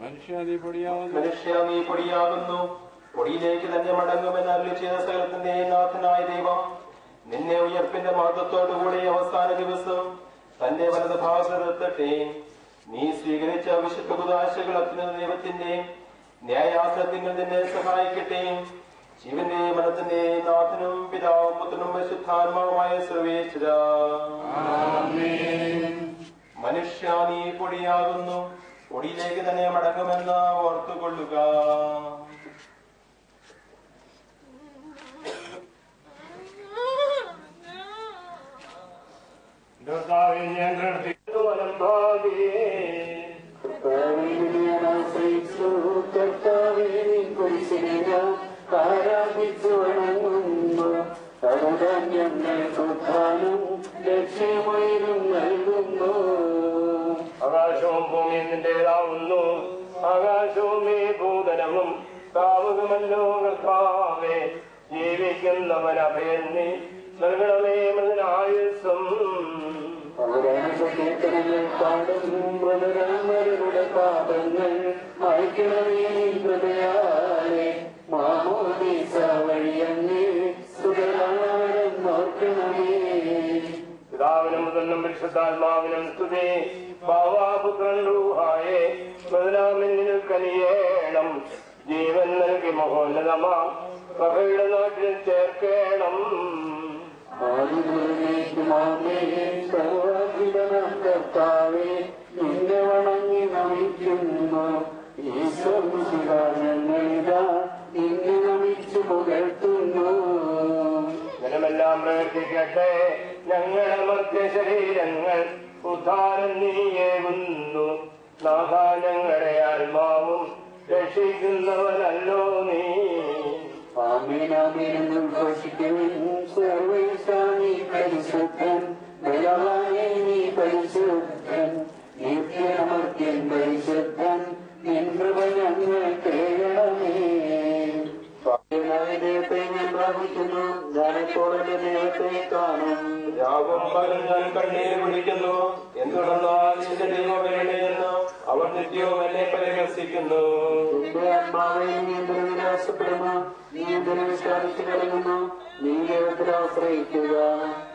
മനുഷ്യ നീ പൊടിയാകുന്നു, പൊടിയിലേക്ക് തന്നെ മടങ്ങുമെന്ന് അരുളി ചെയ്ത സകലത്തിന്റെ നാഥനായ ദൈവം നിന്നെ ഉയർപ്പിന്റെ മഹത്വത്തോടുകൂടി അവസാന ദിവസം തന്റെ വലത് ഭാഗത്തെത്തട്ടെ. നീ സ്വീകരിച്ച വിശുദ്ധ കുദാശകൾ അത്യുന്നത ദൈവത്തിന്റെ ന്യായാസനത്തിൽ നിന്നെ സഹായിക്കട്ടെ. ജീവന്റെ മനത്തിന്റെ നാഥനും പിതാവും പുത്രനും പരിശുദ്ധാത്മാവുമായ സർവ്വേശ്വരാ. മനുഷ്യ നീ പൊടിയാകുന്നു, പൊടിയിലേക്ക് തന്നെ മടങ്ങുമെന്ന് ഓർത്തുകൊള്ളുക. ആരാധിച്ചു വണങ്ങുന്നു, ലക്ഷ്യമായും നൽകുന്നു. ആകാശവും ഭൂമിയും നിന്റേതാവുന്നു, ആകാശവും ഈ ഭൂതലവും കാവുകമല്ലോ കർത്താവേ. ജീവിക്കുന്നവൻ അഭയം നീ നൽകണമേ മൃതനായുസ്സും. കീർത്തനങ്ങൾ പാടും മൃതരാമരുടെ പാപങ്ങൾ മായ്ക്കണമേ ഹൃദയാലെ. മാമോദീസ വഴിയങ്ങ് സുതരാമരം നോക്കണമേ. പിതാവിനും മുതലും പരിശുദ്ധാത്മാവിനും സ്തുതി. ഭാവാപുത്രൻ റൂഹായെ മൃതനാമിൽ കനിയേണം. ജീവൻ നൽകി മഹോന്നതമാ സഭയുടെ നാട്ടിൽ ചേർക്കേണം. കർത്താവേ നിന്നെ വണങ്ങി നമിക്കുന്നു. ഈശ്വരങ്ങളിതാ നിന്നെ നമിച്ചു പുകഴ്ത്തുന്നു. ജനമെല്ലാം പ്രവർത്തിക്കട്ടെ, ഞങ്ങളുടെ മധ്യ ശരീരങ്ങൾ ഉദ്ധാരം നീയേകുന്നു. നാഥ ഞങ്ങളുടെ ആത്മാവും രക്ഷിക്കുന്നവനല്ലോ നീ. ആമേനാമേനെന്നും ഘോഷിക്കുവിൻ. സർവേശാനി പരിശുദ്ധൻ, ബലവാനേ നീ പരിശുദ്ധൻ, നിത്യമർത്യൻ പരിശുദ്ധൻ, നിൻ കൃപ ഞങ്ങൾ കേൾക്കണമേ. ദൈവത്തെ ഞാൻ പ്രാപിക്കുന്നു, ഞാനെപ്പോൾ എന്റെ ദൈവത്തെ കാണും. രാവും പകലും ഞാൻ കണ്ണീര് കുടിക്കുന്നു, എന്തുകൊണ്ടെന്നാൽ നിന്റെ ദൈവമേണയെന്ന് അവർ നിത്യവും എന്നെ പരിഹസിക്കുന്നു. എന്റെ ആത്മാവെ നീ എന്തിനു നിരാശപ്പെടുന്നു, നീ എന്തിനു വിശ്വാസിച്ചു കളയുന്നു, നീ ദൈവത്തിൽ ആശ്രയിക്കുക.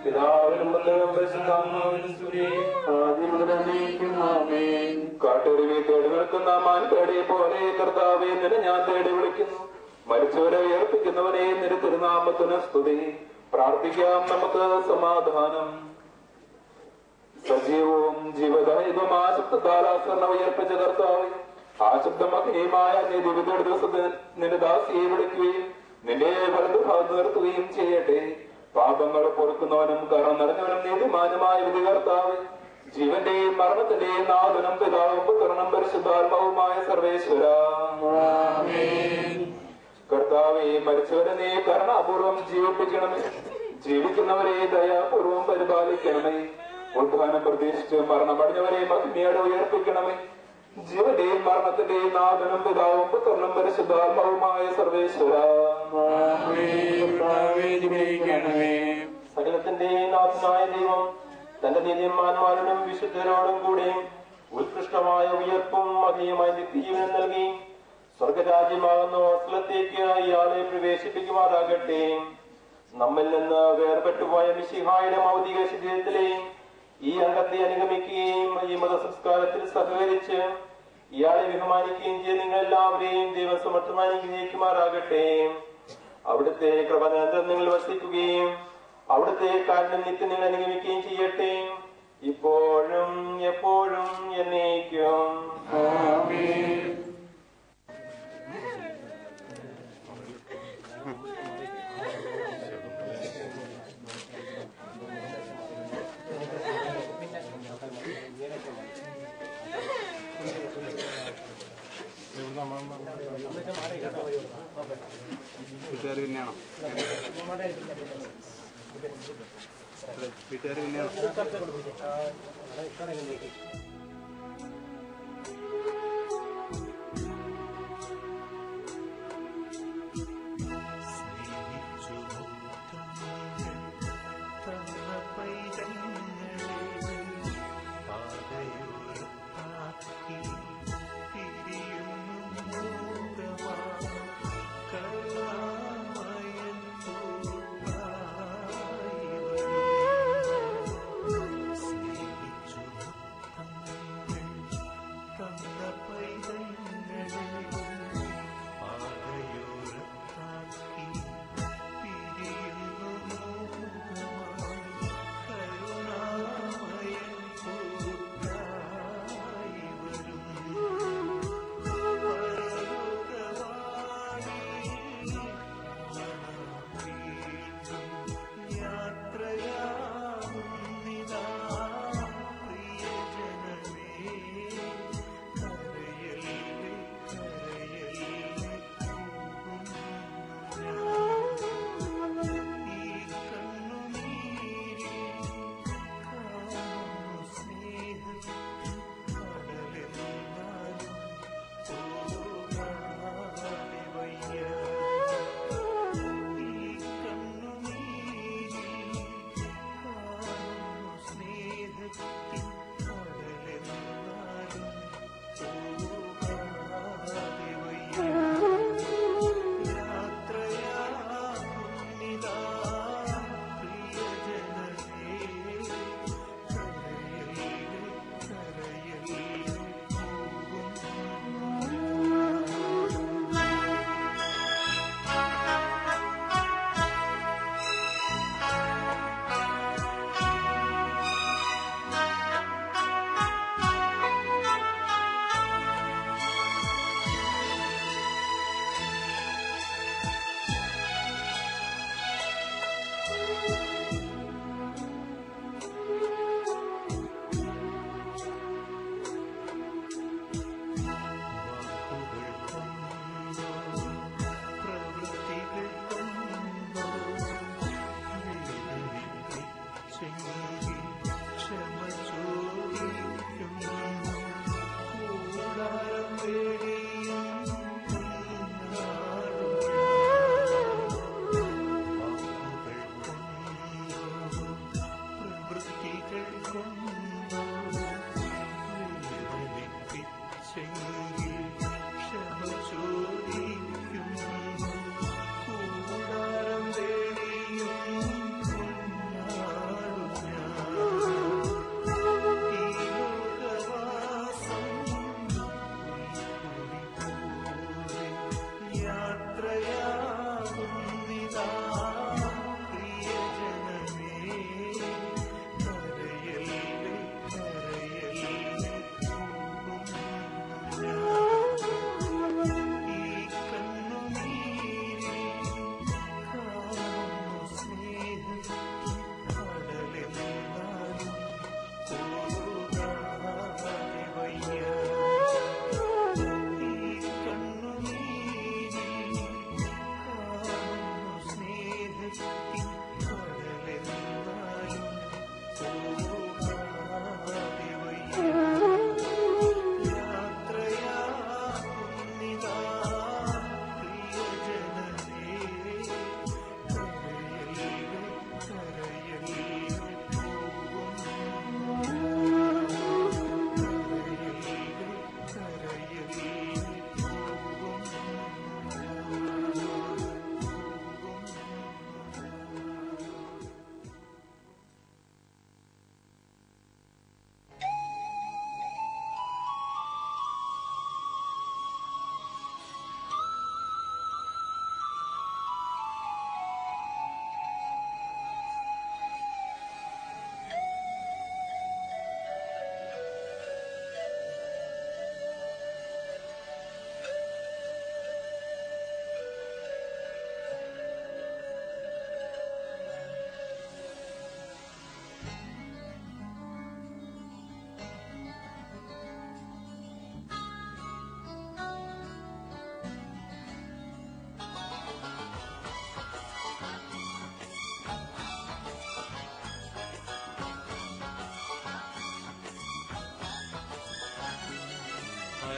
പിതാവിനും പുത്രനും പരിശുദ്ധാത്മാവിനും സ്തുതി. ആദ്യം മുതൽ എന്നേക്കും ആമേൻ. കാട്ടരുവി തേടി നിൽക്കുന്ന മാൻ തേടിയെ പോലെ കർത്താവെ നിന്നെ ഞാൻ തേടി വിളിക്കുന്നു. മരിച്ചവരെ ഉയർപ്പിക്കുന്നവനെ നിന്റെ തിരുനാമത്തിന് സ്തുതി. പ്രാർത്ഥിക്കാം നമുക്ക് സമാധാനം. സജീവവും ജീവദായകവും ആശബ്ദത്താലാസരണം ഉയർപ്പിച്ച കർത്താവെ, ആശബ്ദമഗ്നിയുമായ വിവിധ ദിവസത്തിൽ നിന്റെ ദാസിയെ വിളിക്കുകയും നിന്റെ വലതുഭാഗത്ത് നിർത്തുകയും ചെയ്യട്ടെ. പാപങ്ങൾ പൊറുക്കുന്നവനും കരുണ നിറഞ്ഞവനും നീതിമാനുമായ വിധി കർത്താവെ, ജീവന്റെയും മരണത്തിന്റെയും നാഥനും പിതാവും പുത്രനും പരിശുദ്ധാത്മാവുമായ സർവേശ്വര. കർത്താവെ, മരിച്ചവരെ നീ കരുണാപൂർവം ജീവിപ്പിക്കണമേ, ജീവിക്കുന്നവരെ ദയാപൂർവം പരിപാലിക്കണമേ. ഉദ്ധാനം പ്രതീക്ഷിച്ച് മരണമടഞ്ഞവരെ മഹിമയോടെ ഉയർപ്പിക്കണമേ. ജീവന്റെയും മരണത്തിന്റെയും നാഥനും പിതാവും പുത്രനും പരിശുദ്ധാത്മാവുമായ സർവേശ്വര. സകലത്തിന്റെയും നാഥനായ ദൈവം തന്റെ നീതിമാന്മാരോടും വിശുദ്ധരോടും കൂടെ ഉത്കൃഷ്ടമായ ഉയർപ്പും മഹീയമായ നിത്യജീവനം നൽകി സ്വർഗരാജ്യമാകുന്ന സ്ഥലത്തേക്ക് ഇയാളെ പ്രവേശിപ്പിക്കുമാറാകട്ടെ. നമ്മിൽ നിന്ന് വേർപെട്ടുപോയ മിശിഹായുടെ ഭൗതിക ശരീരത്തിലെ ഈ അംഗത്തെ അനുഗമിക്കുകയും ഈ മതസംസ്കാരത്തിൽ സഹകരിച്ച് ഇയാളെ ബഹുമാനിക്കുകയും ചെയ്ത് നിങ്ങൾ എല്ലാവരെയും ദൈവസമർത്ഥമായി അനുഗ്രഹിക്കുമാറാകട്ടെ. അവിടുത്തെ കൃപനിരന്തരം നിങ്ങൾ വസിക്കുകയും അവിടുത്തെ കാര്യം നിത്യം നിങ്ങൾ അനുഗമിക്കുകയും ചെയ്യട്ടെ, ഇപ്പോഴും എപ്പോഴും എന്നേക്കും. വീട്ടുകാർ പിന്നെയാണോ? വീട്ടുകാർ പിന്നെയാണോ?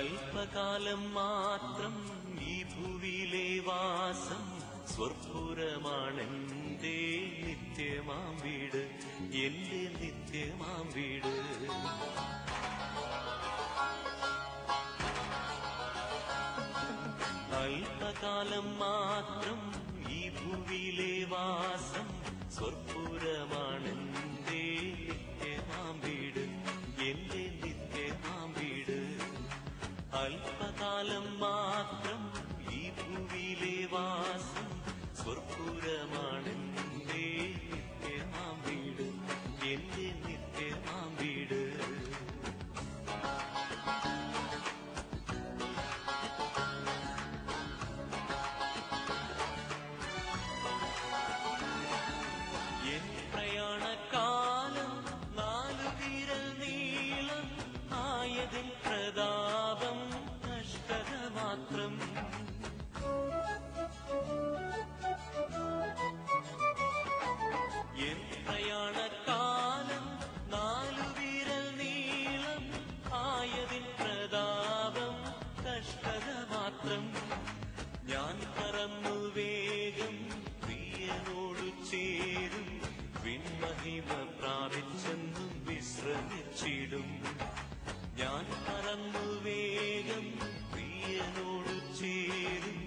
അല്പകാലം മാത്രം ഈ ഭൂവിലെ വാസം സ്വർപ്പുരമാണെന്റെ നിത്യമാം വീട്, എന്റെ നിത്യമാം വീട്. അല്പകാലം മാത്രം ഈ ഭൂവിലെ വാസം സ്വർപ്പുരമാണെന്റെ നിത്യമാം വീട്, എന്റെ നിത്യമാം വീട്. അല്പകാലം മാത്രം ഈ ഭൂവിലെ വാസം സ്വർപ്പുരമാണെന്റെ നിത്യമാം വീട്, എന്റെ നിത്യമാം വീട്. എൻ പ്രയാണകാലം 4 വിരൽ നീളം ആയതിൻ പ്രതാപം കഷ്ടത മാത്രം. എൻ പ്രയാണകാലം 4 വിരൽ നീളം ആയതിൻ പ്രതാപം കഷ്ടത മാത്രം. ഞാൻ പറന്നു വേഗം പ്രിയനോടു ചേരും, വിൺമഹിമ പ്രാപിച്ചെന്നും വിശ്രമിച്ചിടും. ഞാൻ പറന്നു വേഗം പ്രിയനോടു ചേരും,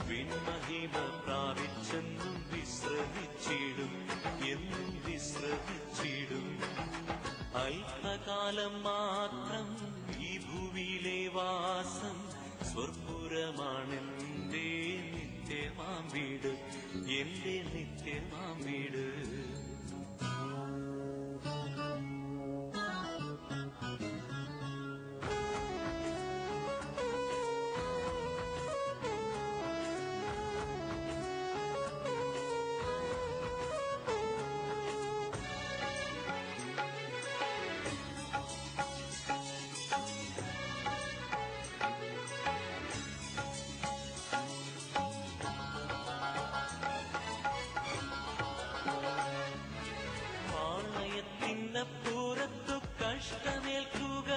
വിൺമഹിമ പ്രാപിച്ചെന്നും വിശ്രമിച്ചിടും, എന്നും വിശ്രമിച്ചിടും. അല്പകാലം മാത്രം ഈ ഭൂവിലെ വാസം സ്വർപ്പുരമാണെന്റെ നിത്യമാം വീട്, എന്റെ നിത്യമാം വീട്. പാളയത്തിനപ്പുറത്തു കഷ്ടമേൽക്കുക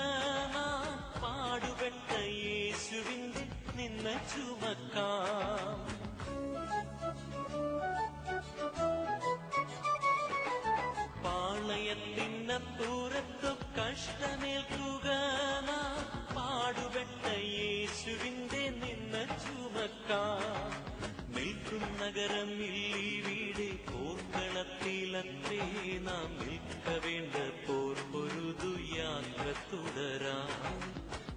നാം, പാടുപെട്ട യേശുവിന്റെ നിന്ന ചുമക്കാം. പാളയത്തിനപ്പുറത്തു കഷ്ടമേൽക്കുക നാം, പാടുപെട്ട യേശുവിന്റെ നിന്ന ചുമക്കാം. നിൽക്കും നഗരം ഇവിടെ പോർക്കളത്തിലത്രേ, നാം നിൽക്ക വേണ്ട പോർ പൊരുതു യാത്ര തുടരാം.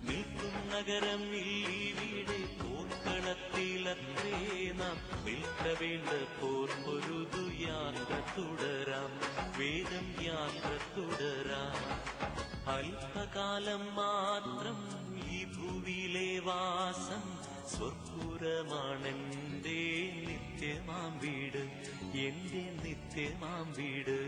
നിൽക്കും നഗരം ഇവിടെ പോർക്കളത്തിലത്രേ, നാം നിൽക്ക വേണ്ട പോർ പൊരുതു യാത്ര തുടരാം, വേഗം യാത്ര തുടരാം. അല്പകാലം മാത്രം ഈ ഭൂവിലെ വാസം സ്വർപ്പുരമാണെന്റെ നിത്യമാം വീട്, എന്റെ നിത്യമാം വീട്.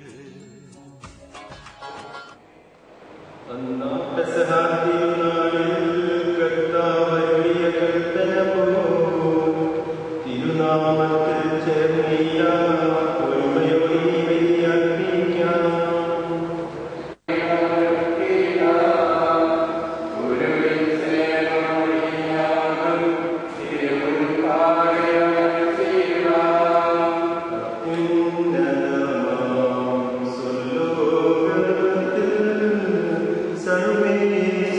തിരുനാമത്തിൽ ചേർന്നില്ല ഒരുമയോടി ബലിയർപ്പിക്കാം. സർവേശ്വര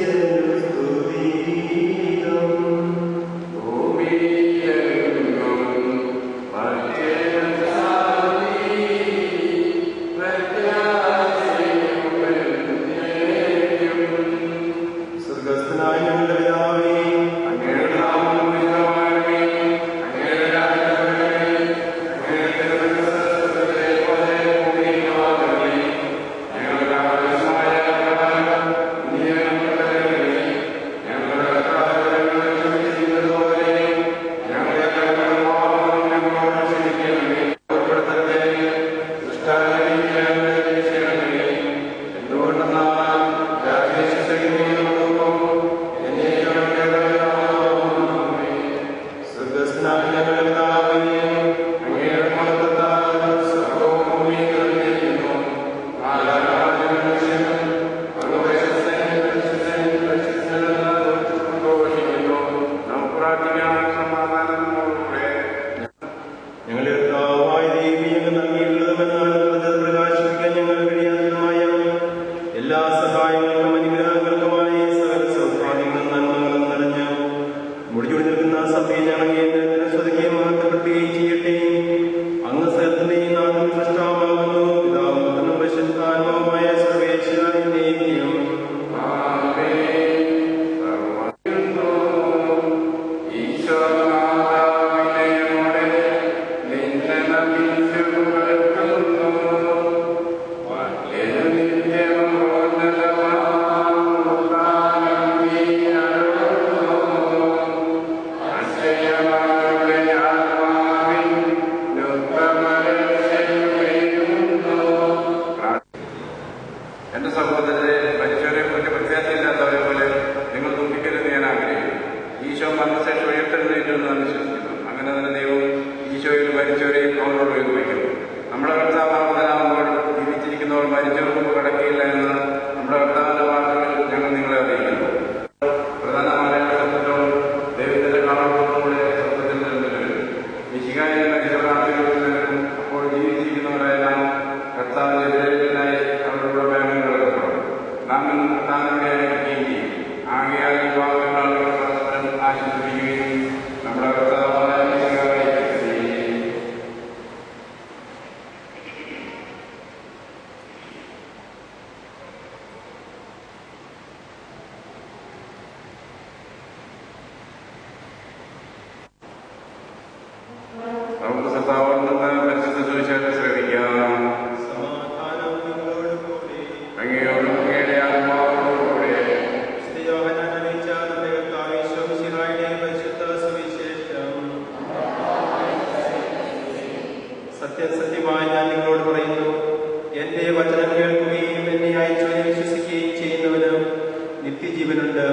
ജീവിക്കുന്നുണ്ട്,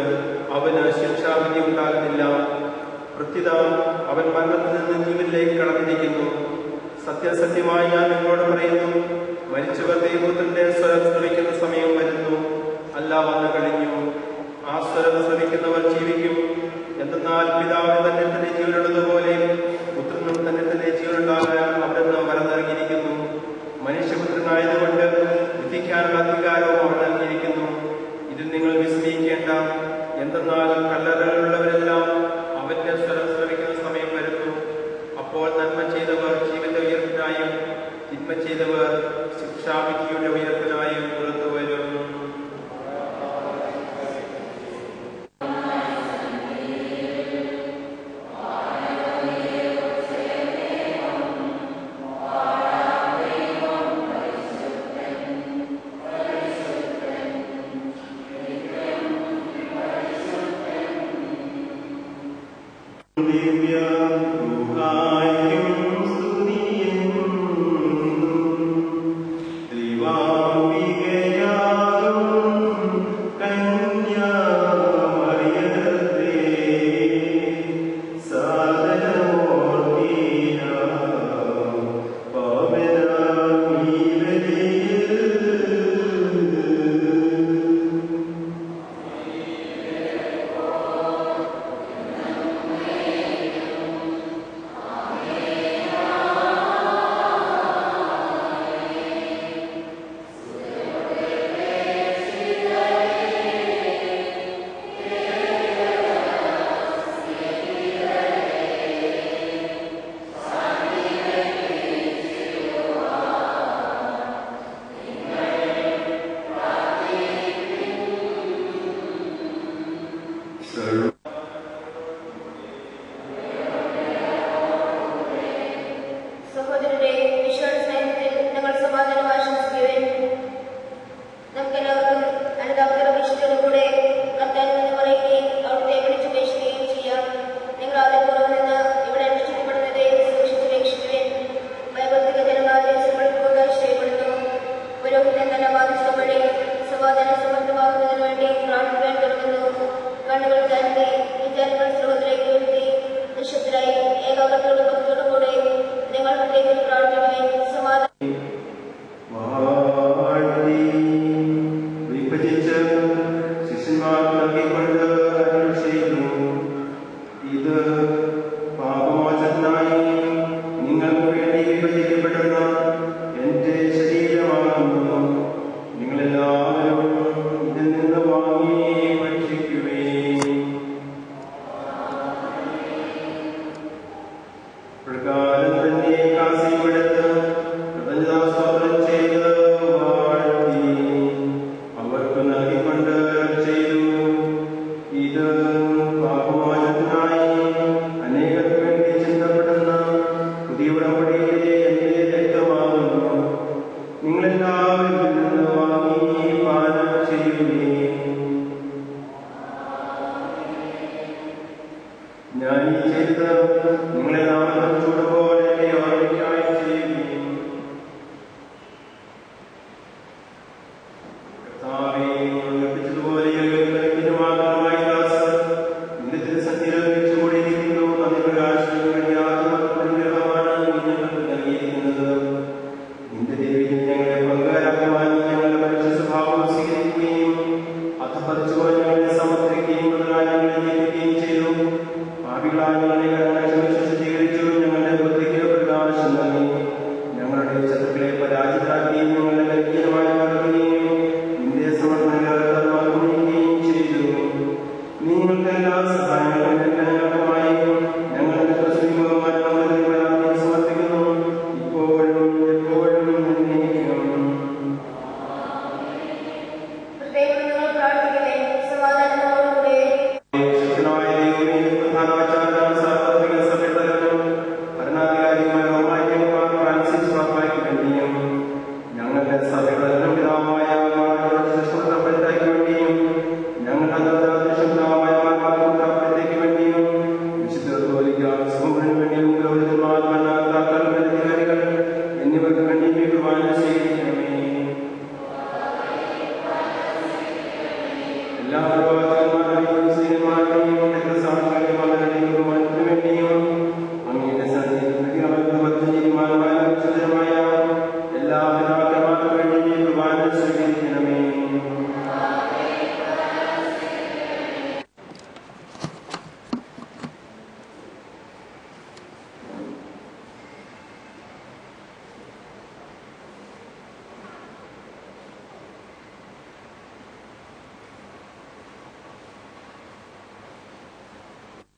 അവന് ശിക്ഷാവിധി ഉണ്ടാകുന്നില്ല. പ്രത്യുത അവൻ മരണത്തിൽ നിന്ന് ജീവനിലേക്ക് കടന്നിരിക്കുന്നു. സത്യസത്യമായി ഞാൻ നിങ്ങളോട് പറയുന്നു, മരിച്ചവർ ദൈവത്തിന്റെ സ്വരം ശ്രവിക്കുന്ന സമയം വരുന്നു, അല്ല വന്നു കഴിഞ്ഞു. ആ സ്വരം ശ്രവിക്കുന്നവർ ജീവിക്കും. എന്തെന്നാൽ പിതാവിന് തന്നെ ജീവനുള്ളതുപോലെ പുത്രനും തന്നെ ജീവനുണ്ടാകാൻ അവിടുന്ന് വരം നൽകിയിരിക്കുന്നു. മനുഷ്യപുത്രനായതുകൊണ്ട് വിധിക്കാനുള്ള അധികാരവും അവർ നൽകിയിരിക്കുന്നു. ഇതിൽ നിങ്ങൾ വിസ്മയിക്കേണ്ട. എന്തെന്നാൽ കല്ലറകളിലുള്ളവരെല്ലാം അവന്റെ സ്വരം ശ്രവിക്കുന്ന സമയം വരുന്നു. അപ്പോൾ നന്മ ചെയ്തവർ ജീവിത ഉയർപ്പിനായും തിന്മ ചെയ്തവർ ശിക്ഷാവിധിയുടെ ഉയർപ്പിനായും പുറത്തു വരും. അധപതിച്ചു ഞങ്ങളെ സമർപ്പിക്കുകയും മുതലായി ഞങ്ങളെ ചെയ്തു. പാപികളായ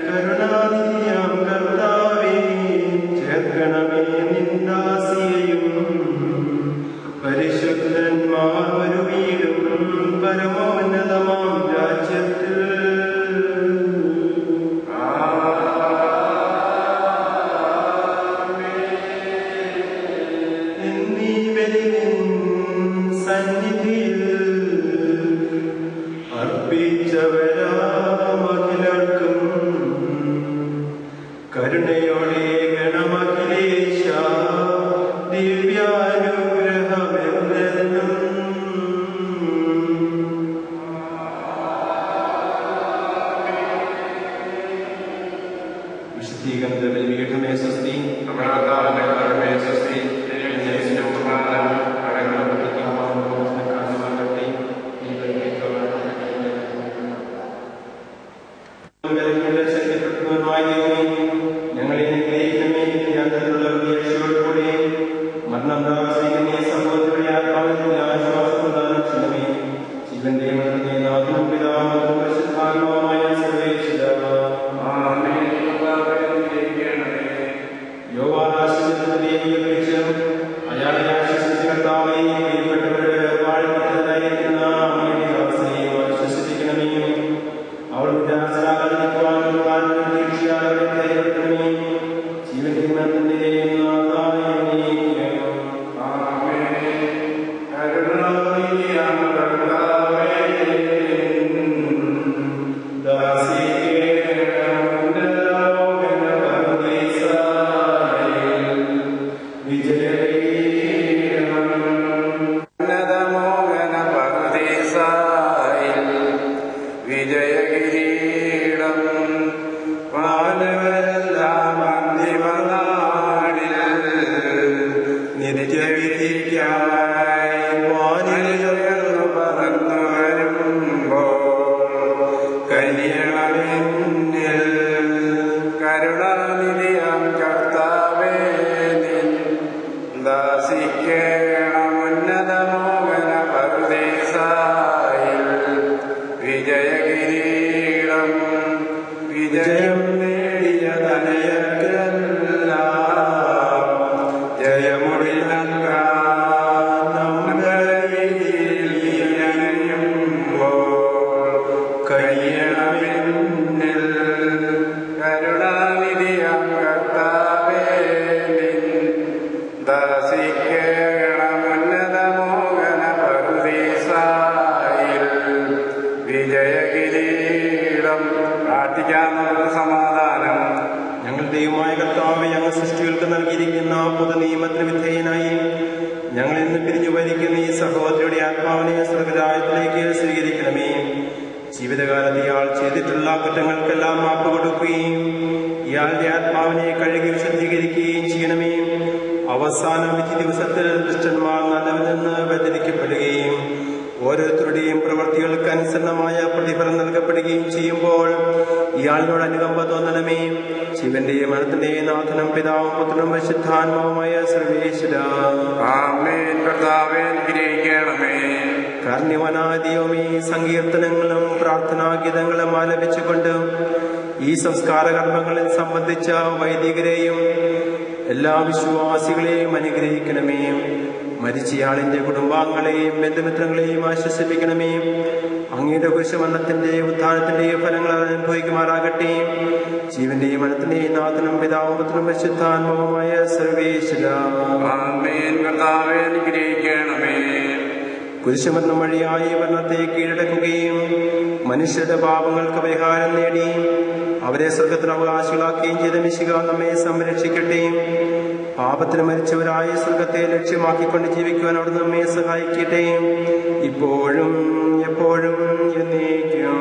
കരുണാനിധിയാം കർത്താവേ, ചേർക്കണമേ നിന്ദാസിയെയും പരിശുദ്ധന്മാർ ഒരു വീടും പരമോന്നതമാം രാജ്യത്തിൽ. എന്നീ ബലിനിൻ സന്നിധിയിൽ അർപ്പിച്ചവരാമഖിലർക്കും കരുണയോടെ ഗണമഖിലേശ ദിവ്യാനുഗ്രഹമെന്നും. വിശുദ്ധീകരണ ബലിപീഠമേ സ്വസ്തി. ഞങ്ങളെ അനുഗ്രഹിക്കണമേ. യാത്രയോടുകൂടി മരണം താമസിക്കുന്ന സംഭവത്തിലൂടെ ആത്മാവിന്റെ ആശ്വാസം പ്രദാനം ചെയ്യണമേ. ജീവന്റെ മരണത്തെ നാഥനും പിതാവും പരിശുദ്ധാത്മാവുമായ സർവേശ്വരാ. യോഗാദാശിനെ വിളിച്ച് അയാളെ ആശ്വസിച്ച കർത്താവേ, പ്രിയപ്പെട്ടവരുടെ വേർപാടിക്കുന്നതായിരിക്കുന്ന അമ്മയുടെ അവസ്ഥയെ ആശ്വസിപ്പിക്കണമേ. അവൾ വിരാസരാകാതിരിക്കുവാനും തീർച്ചയായും ധൈര്യപ്പെടുത്തണമേ. ജീവന്റെ മരണത്തിന്റെ വിജയകിരീടം വാനവരെല്ലാം അന്തിമനാളിൽ നിത്യവിധിക്കായി വാനിലുയർന്നു പറന്നു വരുമ്പോൾ കനിയണമെന്നിൽ കരുണാനിധിയാം കർത്താവേ, നിൻ ദാസിക്കേണം ഉന്നതമോഹന പരദേശായിൽ വിജയകിരീടം. വിജയം നേടിയ തനയർക്കെല്ലാം ജയമുടി നൽകാൻ കഴിയണമെന്നിൽ കരുണാനിധിയാം കർത്താവേ, നിൻ ദാസിക്കേണം ഉന്നതമോഹന പരദേശായിൽ വിജയകിരീടം. പ്രാർത്ഥിക്കാനുള്ള സമാധാനം. ഞങ്ങൾ ദൈവമായ കർത്താവേ, ഞങ്ങൾ സൃഷ്ടികൾക്ക് നൽകിയിരിക്കുന്ന പൊതുനിയമത്തിന് വിധേയനായി ഞങ്ങളിൽ നിന്ന് പിരിഞ്ഞു വരിക്കുന്ന ഈ സഹോദരിയുടെ ആത്മാവിനെ സ്വർഗരാജ്യത്തിലേക്ക് സ്വീകരിക്കണമേ. ജീവിതകാലത്ത് ഇയാൾ ചെയ്തിട്ടുള്ള കുറ്റങ്ങൾക്കെല്ലാം മാപ്പ് കൊടുക്കുകയും ഇയാളുടെ ആത്മാവിനെ കഴുകി വിശുദ്ധീകരിക്കുകയും ചെയ്യണമേ. അവസാന വിധി ദിവസത്തിൽ ദുഷ്ടന്മാർ നല്ലവരെന്ന് വ്യതിരിക്കപ്പെടുകയും ഓരോരുത്തരുടെയും പ്രവൃത്തികൾക്ക് അനുസരണമായ പ്രതിഫലം നൽകപ്പെടുകയും ചെയ്യുമ്പോൾ ഇയാളിനോട് അനുകമ്പ തോന്നണമേ. ശിവന്റെ മരണത്തിന്റെ നാഥനും പിതാവും പുത്രനും പരിശുദ്ധാത്മാവുമായ സർവേശ്വരാ. ആമേൻ. കർത്താവേ, അനുഗ്രഹിക്കണമേ. കാരുണ്യവാനായ ദൈവമേ, സങ്കീർത്തനങ്ങളും പ്രാർത്ഥനാഗീതങ്ങളും ആലപിച്ചുകൊണ്ട് ഈ സംസ്കാര കർമ്മങ്ങളിൽ സംബന്ധിച്ച വൈദികരെയും എല്ലാ വിശ്വാസികളെയും അനുഗ്രഹിക്കണമേ. മരിച്ചയാളിന്റെ കുടുംബാംഗങ്ങളെയും ബന്ധുമിത്രങ്ങളെയും ആശ്വസിപ്പിക്കണമേ. അങ്ങയുടെ കുരിശുമരണത്തിന്റെ ഉത്ഥാനത്തിന്റെ ഫലങ്ങൾ അനുഭവിക്കുമാറാകട്ടെ. ജീവന്റെയും മരണത്തിന്റെയും നാഥനും പിതാവും പുത്രനും പരിശുദ്ധാത്മാവുമായ സർവേശ്വരാ. ആമേൻ. കർത്താവേ, അനുഗ്രഹിക്കണമേ. കുരിശുമരണം വഴിയായി മരണത്തെ കീഴടക്കുകയും മനുഷ്യരുടെ പാപങ്ങൾക്ക് പരിഹാരം നേടി അവരെ സ്വർഗത്തിന് അവകാശികളാക്കുകയും ചെയ്ത മിശിഹ നമ്മെ സംരക്ഷിക്കട്ടെ. പാപത്തിന് മരിച്ചവരായ സ്വർഗത്തെ ലക്ഷ്യമാക്കിക്കൊണ്ട് ജീവിക്കുവാൻ അവിടെ നമ്മെ സഹായിക്കട്ടെ, ഇപ്പോഴും എപ്പോഴും എന്നേക്കും.